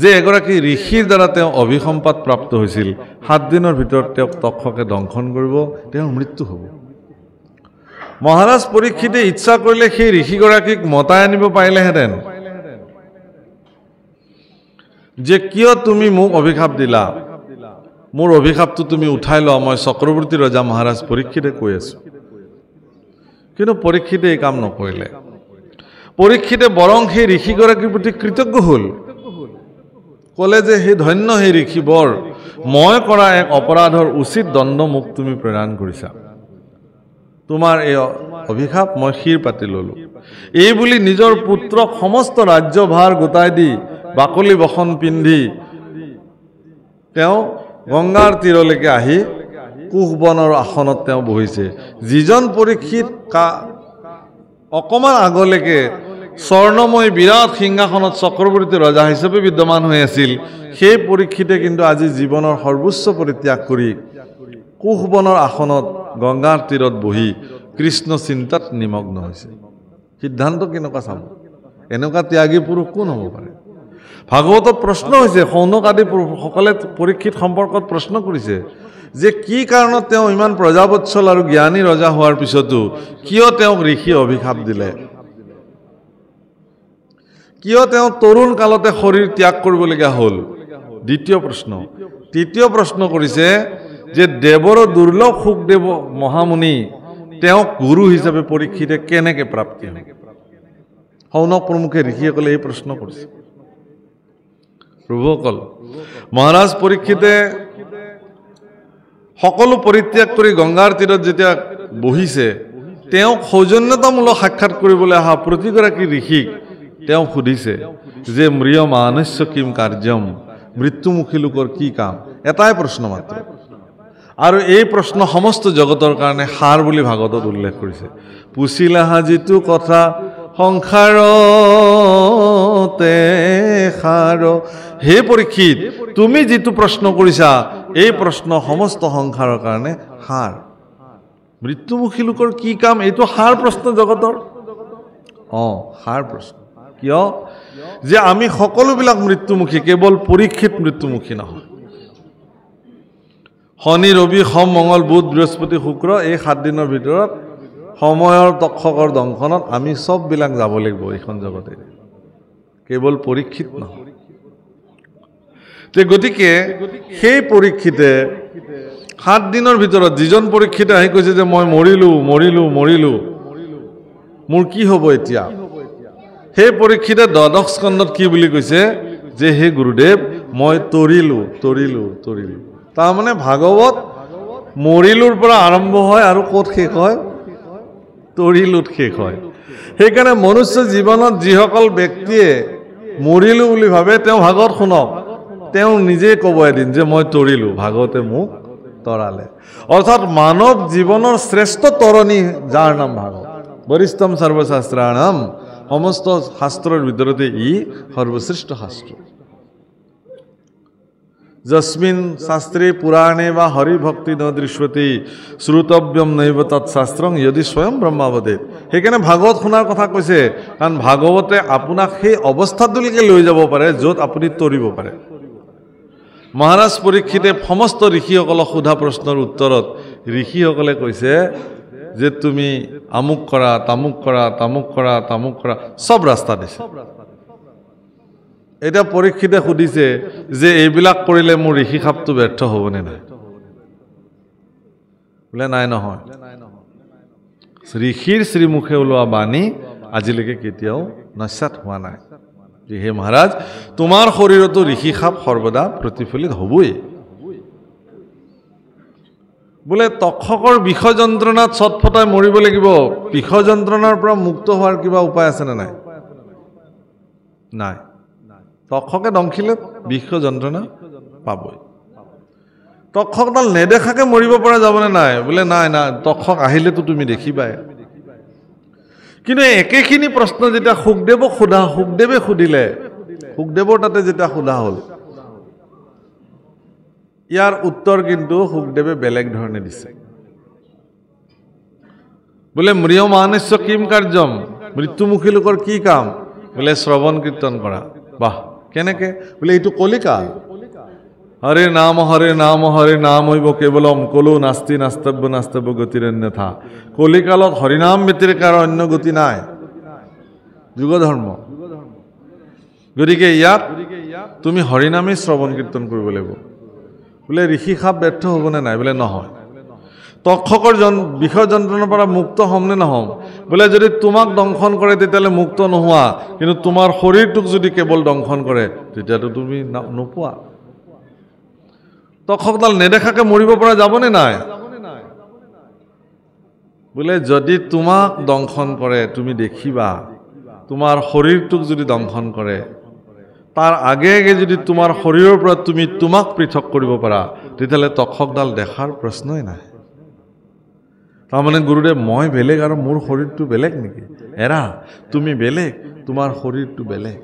যে এগৰাকী ঋষিৰ দ্বাৰা তেওঁ অভিসম্পাত প্ৰাপ্ত হৈছিল 7 দিনৰ ভিতৰত তেওঁক তক্ষকে দংশন কৰিব তেওঁৰ মৃত্যু হ'ব মহাৰাজ পৰীক্ষিতে ইচ্ছা কৰিলে সেই ঋষিগৰাকীক মতাই আনিব পাৰিলেহেঁতেন যে কিয় তুমি মোক অভিশাপ দিলা মোৰ অভিশাপটো তুমি উঠাই লোৱা মই চক্ৰৱৰ্তী ৰজা মহাৰাজ পৰীক্ষিতে কৈ আছো কিন্তু পৰীক্ষিতে এই কাম নকৰিলে পৰীক্ষিতে বৰং সেই ঋষিগৰাকীৰ প্ৰতি কৃতজ্ঞ হ'ল ক'লে যে হে ধন্য হে ঋষি বৰ মই কৰা এক অপৰাধৰ উচিত দণ্ড মোক তুমি প্ৰদান কৰিছা তোমাৰ এই অভিশাপ মই শিৰ পাতি ললো এই বুলি নিজৰ পুত্ৰক সমস্ত ৰাজ্যভাৰ গোটাই দি বাকলি বসন পিন্ধি তেওঁ গংগাৰ তীৰলৈকে আহি কুশবনৰ আসনত তেওঁ বহিছে যিজন পৰীক্ষিত অকমান আগলৈকে স্বৰ্ণময় বিৰাট সিংহাসনত চক্ৰৱৰ্তী ৰজা হিচাপে বিদ্যমান হৈ আছিল সেই পৰীক্ষিতে কিন্তু আজি জীৱনৰ সৰ্বোচ্চ পৰিত্যাগ কৰি কুশবনৰ আসনত গংগাৰ তীৰত বহি কৃষ্ণ চিন্তাত নিমগ্ন হৈছে সিদ্ধান্ত কেনেকুৱা চাব এনেকুৱা ত্যাগী পুৰুষ কোন হ'ব পাৰে ভাগৱতত প্ৰশ্ন হৈছে সৌনক আদি সকলে পৰীক্ষিত সম্পৰ্কত প্ৰশ্ন কৰিছে যে কি কাৰণত তেওঁ ইমান প্ৰজাবৎসল আৰু জ্ঞানী ৰজা হোৱাৰ পিছতো কিয় তেওঁক ঋষি অভিশাপ দিলে কিয় তেওঁ তৰুণ কালতে শৰীৰ ত্যাগ কৰিবলগীয়া হ'ল দ্বিতীয় প্ৰশ্ন তৃতীয় প্ৰশ্ন কৰিছে যে দেৱৰ দুৰ্লভ সুখদেৱ মহামুনি তেওঁক গুৰু হিচাপে পৰীক্ষিতে কেনেকৈ প্ৰাপ্তি হ'ল সৌনক প্ৰমুখে ঋষিসকলে এই প্ৰশ্ন কৰিছে প্ৰভুসকল মহাৰাজ পৰীক্ষিতে সকলো পৰিত্যাগ কৰি গংগাৰ তীৰত যেতিয়া বহিছে তেওঁক সৌজন্যতামূলক সাক্ষাৎ কৰিবলৈ অহা প্ৰতিগৰাকী ঋষিক তেওঁ সুধিছে যে মৃয় মানস্য কিম কাৰ্যম মৃত্যুমুখী লোকৰ কি কাম এটাই প্ৰশ্ন মাত্ৰ আৰু এই প্ৰশ্ন সমস্ত জগতৰ কাৰণে সাৰ বুলি ভাগৱতত উল্লেখ কৰিছে পুছিলাহা যিটো কথা সংসাৰতে সাৰ হে পৰীক্ষিত তুমি যিটো প্ৰশ্ন কৰিছা এই প্ৰশ্ন সমস্ত সংসাৰৰ কাৰণে সাৰ মৃত্যুমুখী লোকৰ কি কাম এইটো সাৰ প্ৰশ্ন জগতৰ সাৰ প্ৰশ্ন কিয় যে আমি সকলোবিলাক মৃত্যুমুখী কেৱল পৰীক্ষিত মৃত্যুমুখী নহয় শনি ৰবি সোম মঙ্গল বুধ বৃহস্পতি শুক্ৰ এই 7 দিনৰ ভিতৰত সময়ৰ তক্ষকৰ দংশনত আমি সববিলাক যাব লাগিব এইখন জগতে কেৱল পৰীক্ষিত নহয় তে গতিকে সেই পৰীক্ষিতে 7 দিনৰ ভিতৰত যিজন পৰীক্ষিতে আহি কৈছে যে মই মৰিলো মোৰ কি হ'ব এতিয়া সেই পৰীক্ষিতে দ্বাদশ স্কন্ধত কি বুলি কৈছে যে হে গুৰুদেৱ মই তৰিলো তাৰ মানে ভাগৱত মৰিলুৰ পৰা আৰম্ভ হয় আৰু ক'ত শেষ হয় তৰিলুত শেষ হয় সেইকাৰণে মনুষ্য জীৱনত যিসকল ব্যক্তিয়ে মৰিলো বুলি ভাবে তেওঁ ভাগৱত শুনক তেওঁ নিজে ক'ব এদিন যে মই তৰিলো ভাগৱতে মোক তৰালে অৰ্থাৎ মানৱ জীৱনৰ শ্ৰেষ্ঠ তৰণী যাৰ নাম ভাগৱত বৰিষ্ঠম সৰ্বশাস্ত্ৰাণম সমস্ত শাস্ত্ৰৰ ভিতৰতে ই সৰ্বশ্ৰেষ্ঠ শাস্ত্ৰ যস্মিন শাস্ত্ৰে পুৰাণে বা হৰি ভক্তি ন দৃশ্যতি শ্ৰুতব্যম নৈব তৎশাস্ত্ৰং যদি স্বয়ং ব্ৰহ্মাৱদেৱ সেইকাৰণে ভাগৱত শুনাৰ কথা কৈছে কাৰণ ভাগৱতে আপোনাক সেই অৱস্থাটোলৈকে লৈ যাব পাৰে য'ত আপুনি তৰিব পাৰে মহাৰাজ পৰীক্ষিতে সমস্ত ঋষিসকলক সোধা প্ৰশ্নৰ উত্তৰত ঋষিসকলে কৈছে যে তুমি আমুক কৰা তামুক কৰা সব ৰাস্তা দিছে এটা পৰীক্ষিতে সুধিছে যে এইবিলাক কৰিলে মোৰ ঋষি খাপটো ব্যৰ্থ হ'বনে নাই বোলে নাই নহয় ঋষিৰ শ্ৰীমুখে ওলোৱা বাণী আজিলৈকে কেতিয়াও নস্যাৎ হোৱা নাই যে হে মহাৰাজ তোমাৰ শৰীৰতো ঋষি খাপ সৰ্বদা প্ৰতিফলিত হ'বই বোলে তক্ষকৰ বিষ যন্ত্ৰণাত ছটফটাই মৰিব লাগিব বিষ যন্ত্ৰণাৰ পৰা মুক্ত হোৱাৰ কিবা উপায় আছে নে নাই নাই তক্ষকে দংখিলে বিষ যন্ত্ৰণা পাবই তক্ষকডাল নেদেখাকে মৰিব পৰা যাবনে নাই? বোলে নাই নাই, তক্ষক আহিলেতো তুমি দেখিবাই। কিন্তু একেখিনি প্ৰশ্ন যেতিয়া সুখদেৱে সুধিলে, সুখদেৱৰ তাতে যেতিয়া সোধা হ'ল, ইয়াৰ উত্তৰ কিন্তু সুখদেৱে বেলেগ ধৰণে দিছে। বোলে ম্ৰিয়মাণস্য কিম কাৰ্যম, মৃত্যুমুখী লোকৰ কি কাম? বোলে শ্ৰৱণ কীৰ্তন কৰা। বাহ, কেনেকে? বোলে এইটো কলিকাল। হৰে নাম হৈব কেৱলম কলো নাস্তি নাস্তব্য গতিৰন্যথা। কলিকালত হৰিনাম ব্যতিৰেক আৰু অন্য গতি নাই, যুগ ধৰ্ম। গতিকে ইয়াত তুমি হৰিনামেই শ্ৰৱণ কীৰ্তন কৰিব লাগিব। বোলে ঋষি সাপ ব্যৰ্থ হ'বনে নাই? বোলে নহয়। তক্ষকৰ বিষয় যন্ত্ৰণাৰ পৰা মুক্ত হ'ম নে নহ'ম? বোলে যদি তোমাক দংশন কৰে তেতিয়াহ'লে মুক্ত নোহোৱা, কিন্তু তোমাৰ শৰীৰটোক যদি কেৱল দংশন কৰে তেতিয়াতো তুমি নোপোৱা। তক্ষকডাল নেদেখাকে মৰিব পৰা যাবনে নাই? বোলে যদি তোমাক দংশন কৰে তুমি দেখিবা, তোমাৰ শৰীৰটোক যদি দংশন কৰে, তাৰ আগে আগে যদি তোমাৰ শৰীৰৰ পৰা তুমি তোমাক পৃথক কৰিব পাৰা, তেতিয়াহ'লে তক্ষকডাল দেখাৰ প্ৰশ্নই নাই। তাৰমানে গুৰুদেৱ, মই বেলেগ আৰু মোৰ শৰীৰটো বেলেগ নেকি? এৰা, তুমি বেলেগ, তোমাৰ শৰীৰটো বেলেগ।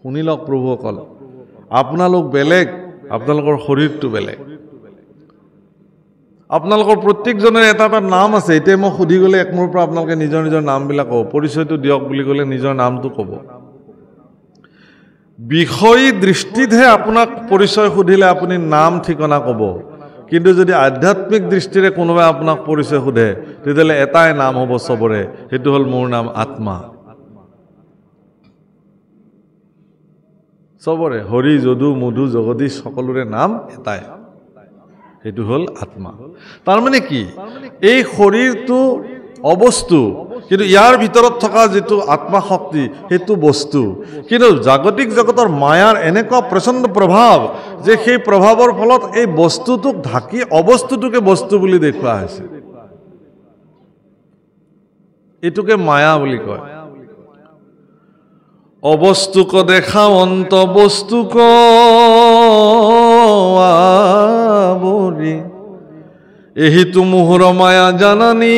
শুনি লওক প্ৰভুসকল, আপোনালোক বেলেগ, আপোনালোকৰ শৰীৰটো বেলেগ। আপোনালোকৰ প্ৰত্যেকজনৰ এটা এটা নাম আছে। এতিয়া মই সুধি গ'লে একমূৰৰ পৰা আপোনালোকে নিজৰ নিজৰ নামবিলাক ক'ব, পৰিচয়টো দিয়ক বুলি ক'লে নিজৰ নামটো ক'ব। বিষয়ী দৃষ্টিতহে আপোনাক পৰিচয় সুধিলে আপুনি নাম ঠিকনা ক'ব, কিন্তু যদি আধ্যাত্মিক দৃষ্টিৰে কোনোবাই আপোনাক পৰিচয় সোধে তেতিয়াহ'লে এটাই নাম হ'ব চবৰে, সেইটো হ'ল মোৰ নাম আত্মা। চবৰে, হৰি যদু মধু জগদীশ সকলোৰে নাম এটাই, সেইটো হ'ল আত্মা। তাৰমানে কি? এই শৰীৰটো অবস্তু, কিন্তু ইয়াৰ ভিতৰত থকা যিটো আত্মা শক্তি সেইটো বস্তু। কিন্তু জাগতিক জগতৰ মায়াৰ এনেকুৱা প্ৰচণ্ড প্ৰভাৱ যে সেই প্ৰভাৱৰ ফলত এই বস্তুটোক ঢাকি অবস্তুটোকে বস্তু বুলি দেখুওৱা হৈছে। এইটোকে মায়া বুলি কয়। অবস্তুক দেখাৱন্ত বস্তুক আৱৰি, এহিতো মোহৰ মায়া জানানী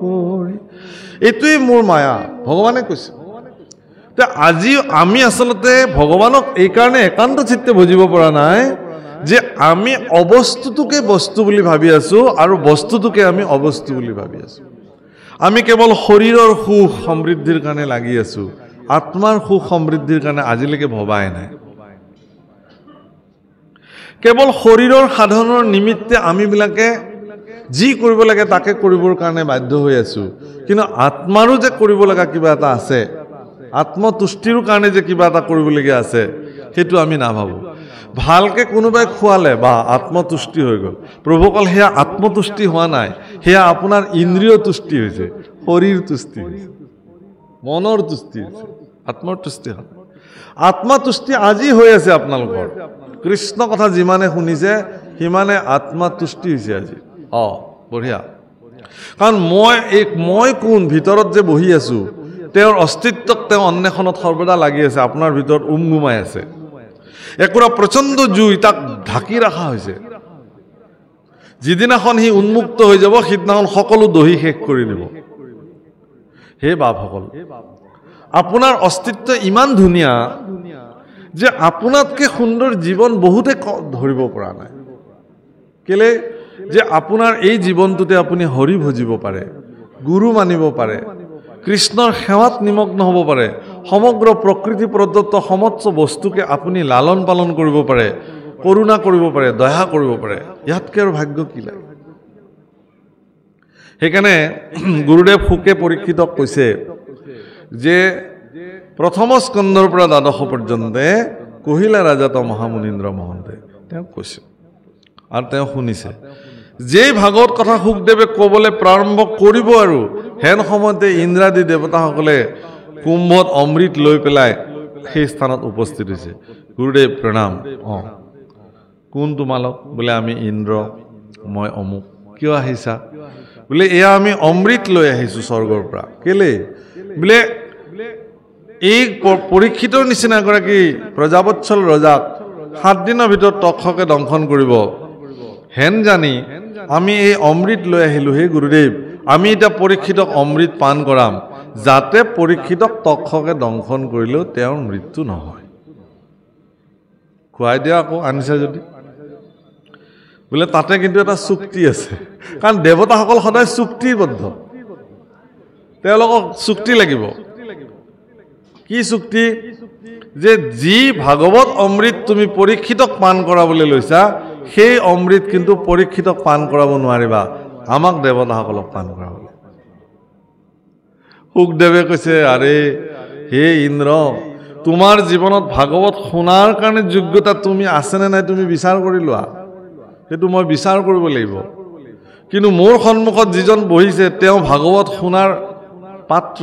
কৰি। এইটোৱেই মোৰ মায়া, ভগৱানে কৈছে। আজি আমি আচলতে ভগৱানক এইকাৰণে একান্ত চিত্তে বুজিব পৰা নাই যে আমি অবস্তুটোকে বস্তু বুলি ভাবি আছো আৰু বস্তুটোকে আমি অবস্তু বুলি ভাবি আছো। আমি কেৱল শৰীৰৰ সুখ সমৃদ্ধিৰ কাৰণে লাগি আছো, আত্মাৰ সুখ সমৃদ্ধিৰ কাৰণে আজিলৈকে ভবাই নাই। কেৱল শৰীৰৰ সাধনৰ নিমিত্তে আমিবিলাকে যি কৰিব লাগে তাকে কৰিবৰ কাৰণে বাধ্য হৈ আছো, কিন্তু আত্মাৰো যে কৰিব লগা কিবা এটা আছে, আত্মতুষ্টিৰ কাৰণে যে কিবা এটা কৰিবলগীয়া আছে, সেইটো আমি নাভাবো। ভালকে কোনোবাই খোৱালে বা আত্মতুষ্টি হৈ গ'ল, প্ৰভুসকল সেয়া আত্মতুষ্টি হোৱা নাই, সেয়া আপোনাৰ ইন্দ্ৰিয় তুষ্টি হৈছে, শৰীৰ তুষ্টি হৈছে, মনৰ তুষ্টি হৈছে, আত্মৰ তুষ্টি হয়। আত্মতুষ্টি আজি হৈ আছে আপোনালোকৰ। কৃষ্ণ কথা যিমানে শুনিছে সিমানে আত্মতুষ্টি হৈছে আজি। বঢ়িয়া। কাৰণ মই কোন ভিতৰত যে বহি আছো, তেওঁৰ অস্তিত্বক তেওঁ অন্বেষণত সৰ্বদা লাগি আছে, আপোনাৰ ভিতৰত উমগুমাই আছে। একোৰা প্ৰচণ্ড জুই, তাক ঢাকি ৰখা হৈছে। যিদিনাখন সি উন্মুক্ত হৈ যাব সিদিনাখন সকলো দহি শেষ কৰি দিব। হে বাপসকল, আপোনাৰ অস্তিত্ব ইমান ধুনীয়া যে আপোনাতকে সুন্দৰ জীৱন বহুতে ধৰিব পৰা নাই। কেলে? যে আপোনাৰ এই জীৱনটোতে আপুনি হৰি ভজিব পাৰে, গুৰু মানিব পাৰে, কৃষ্ণৰ সেৱাত নিমগ্ন হ'ব পাৰে, সমগ্ৰ প্ৰকৃতি প্ৰদত্ত সমস্ত বস্তুকে আপুনি লালন পালন কৰিব পাৰে, কৰুণা কৰিব পাৰে, দয়া কৰিব পাৰে। ইয়াতকৈ আৰু ভাগ্য কি লাগে? সেইকাৰণে গুৰুদেৱ শুকে পৰীক্ষিতক কৈছে যে প্ৰথম স্কন্ধৰ পৰা দ্বাদশ পৰ্যন্তে কহিলা ৰাজাত মহামুনীন্দ্ৰ মহন্তে তেওঁক কৈছে আৰু তেওঁ শুনিছে। যেই ভাগৱত কথা শুকদেৱে ক'বলৈ প্ৰাৰম্ভ কৰিব আৰু হেন সময়তে ইন্দ্ৰাদি দেৱতাসকলে কুম্ভত অমৃত লৈ পেলাই সেই স্থানত উপস্থিত হৈছে। গুৰুদেৱ প্ৰণাম। কোন তোমালোক? বোলে আমি ইন্দ্ৰ, মই অমুক। কিয় আহিছা? বোলে এয়া আমি অমৃত লৈ আহিছো স্বৰ্গৰ পৰা। কেলে? বোলে এই পৰীক্ষিতৰ নিচিনা এগৰাকী প্ৰজাবৎসল ৰজাক 7 দিনৰ ভিতৰত তক্ষকে দংশন কৰিব হেন জানি আমি এই অমৃত লৈ আহিলোঁ হে গুৰুদেৱ আমি এটা পৰীক্ষিতক অমৃত পান কৰাম যাতে পৰীক্ষিতক তক্ষকে দংশন কৰিলেও তেওঁৰ মৃত্যু নহয় খুৱাই দিয়া আকৌ আনিছে যদি বোলে তাতে কিন্তু এটা চুক্তি আছে কাৰণ দেৱতাসকল সদায় চুক্তিবদ্ধ তেওঁলোকক চুক্তি লাগিব কি চুক্তি যে যি ভাগৱত অমৃত তুমি পৰীক্ষিতক পান কৰাবলৈ লৈছা সেই অমৃত কিন্তু পৰীক্ষিতক পান কৰাব নোৱাৰিবা আমাক দেৱতাসকলক পান কৰাবলৈ সুখদেৱে কৈছে আৰে হে ইন্দ্ৰ তোমাৰ জীৱনত ভাগৱত শুনাৰ কাৰণে যোগ্যতা তুমি আছেনে নাই তুমি বিচাৰ কৰি লোৱা সেইটো মই বিচাৰ কৰিব লাগিব কিন্তু মোৰ সন্মুখত যিজন বহিছে তেওঁ ভাগৱত শুনাৰ পাত্ৰ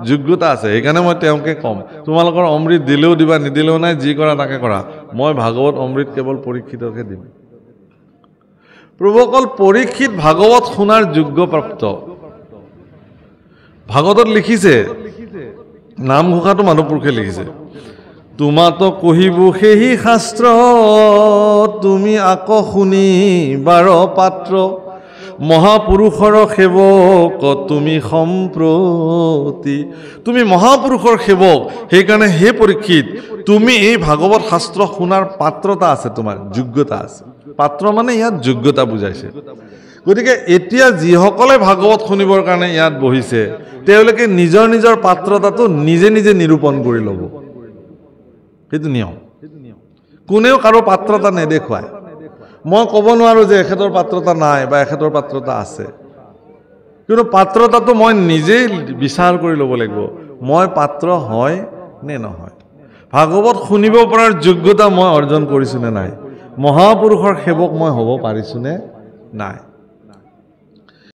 যোগ্যতা আছে সেইকাৰণে মই তেওঁকে কম তোমালোকৰ অমৃত দিলেও দিবা নিদিলেও নাই যি কৰা তাকে কৰা মই ভাগৱত অমৃত কেৱল পৰীক্ষিতকে দিম প্ৰভু অকল পৰীক্ষিত ভাগৱত শুনাৰ যোগ্যপ্ৰাপ্ত ভাগৱতত লিখিছে নামঘোষাটো মানুহপুৰুষে লিখিছে তোমাতো কহিবু সেই শাস্ত্ৰ তুমি আকৌ শুনি বাৰ পাত্ৰ মহাপুৰুষৰ সেৱক তুমি সম্প্ৰতি তুমি মহাপুৰুষৰ সেৱক সেইকাৰণে হে পৰীক্ষিত তুমি এই ভাগৱত শাস্ত্ৰ শুনাৰ পাত্ৰতা আছে তোমাৰ যোগ্যতা আছে পাত্ৰ মানে ইয়াত যোগ্যতা বুজাইছে গতিকে এতিয়া যিসকলে ভাগৱত শুনিবৰ কাৰণে ইয়াত বহিছে তেওঁলোকে নিজৰ নিজৰ পাত্ৰতাটো নিজে নিজে নিৰূপণ কৰি ল'ব সেইটো নিয়ম কোনেও কাৰো পাত্ৰতা নেদেখুৱায় মই ক'ব নোৱাৰো যে এখেতৰ পাত্ৰতা নাই বা এখেতৰ পাত্ৰতা আছে কিন্তু পাত্ৰতাটো মই নিজেই বিচাৰ কৰি ল'ব লাগিব মই পাত্ৰ হয় নে নহয় ভাগৱত শুনিব পৰাৰ যোগ্যতা মই অৰ্জন কৰিছো নে নাই মহাপুৰুষৰ সেৱক মই হ'ব পাৰিছো নে নাই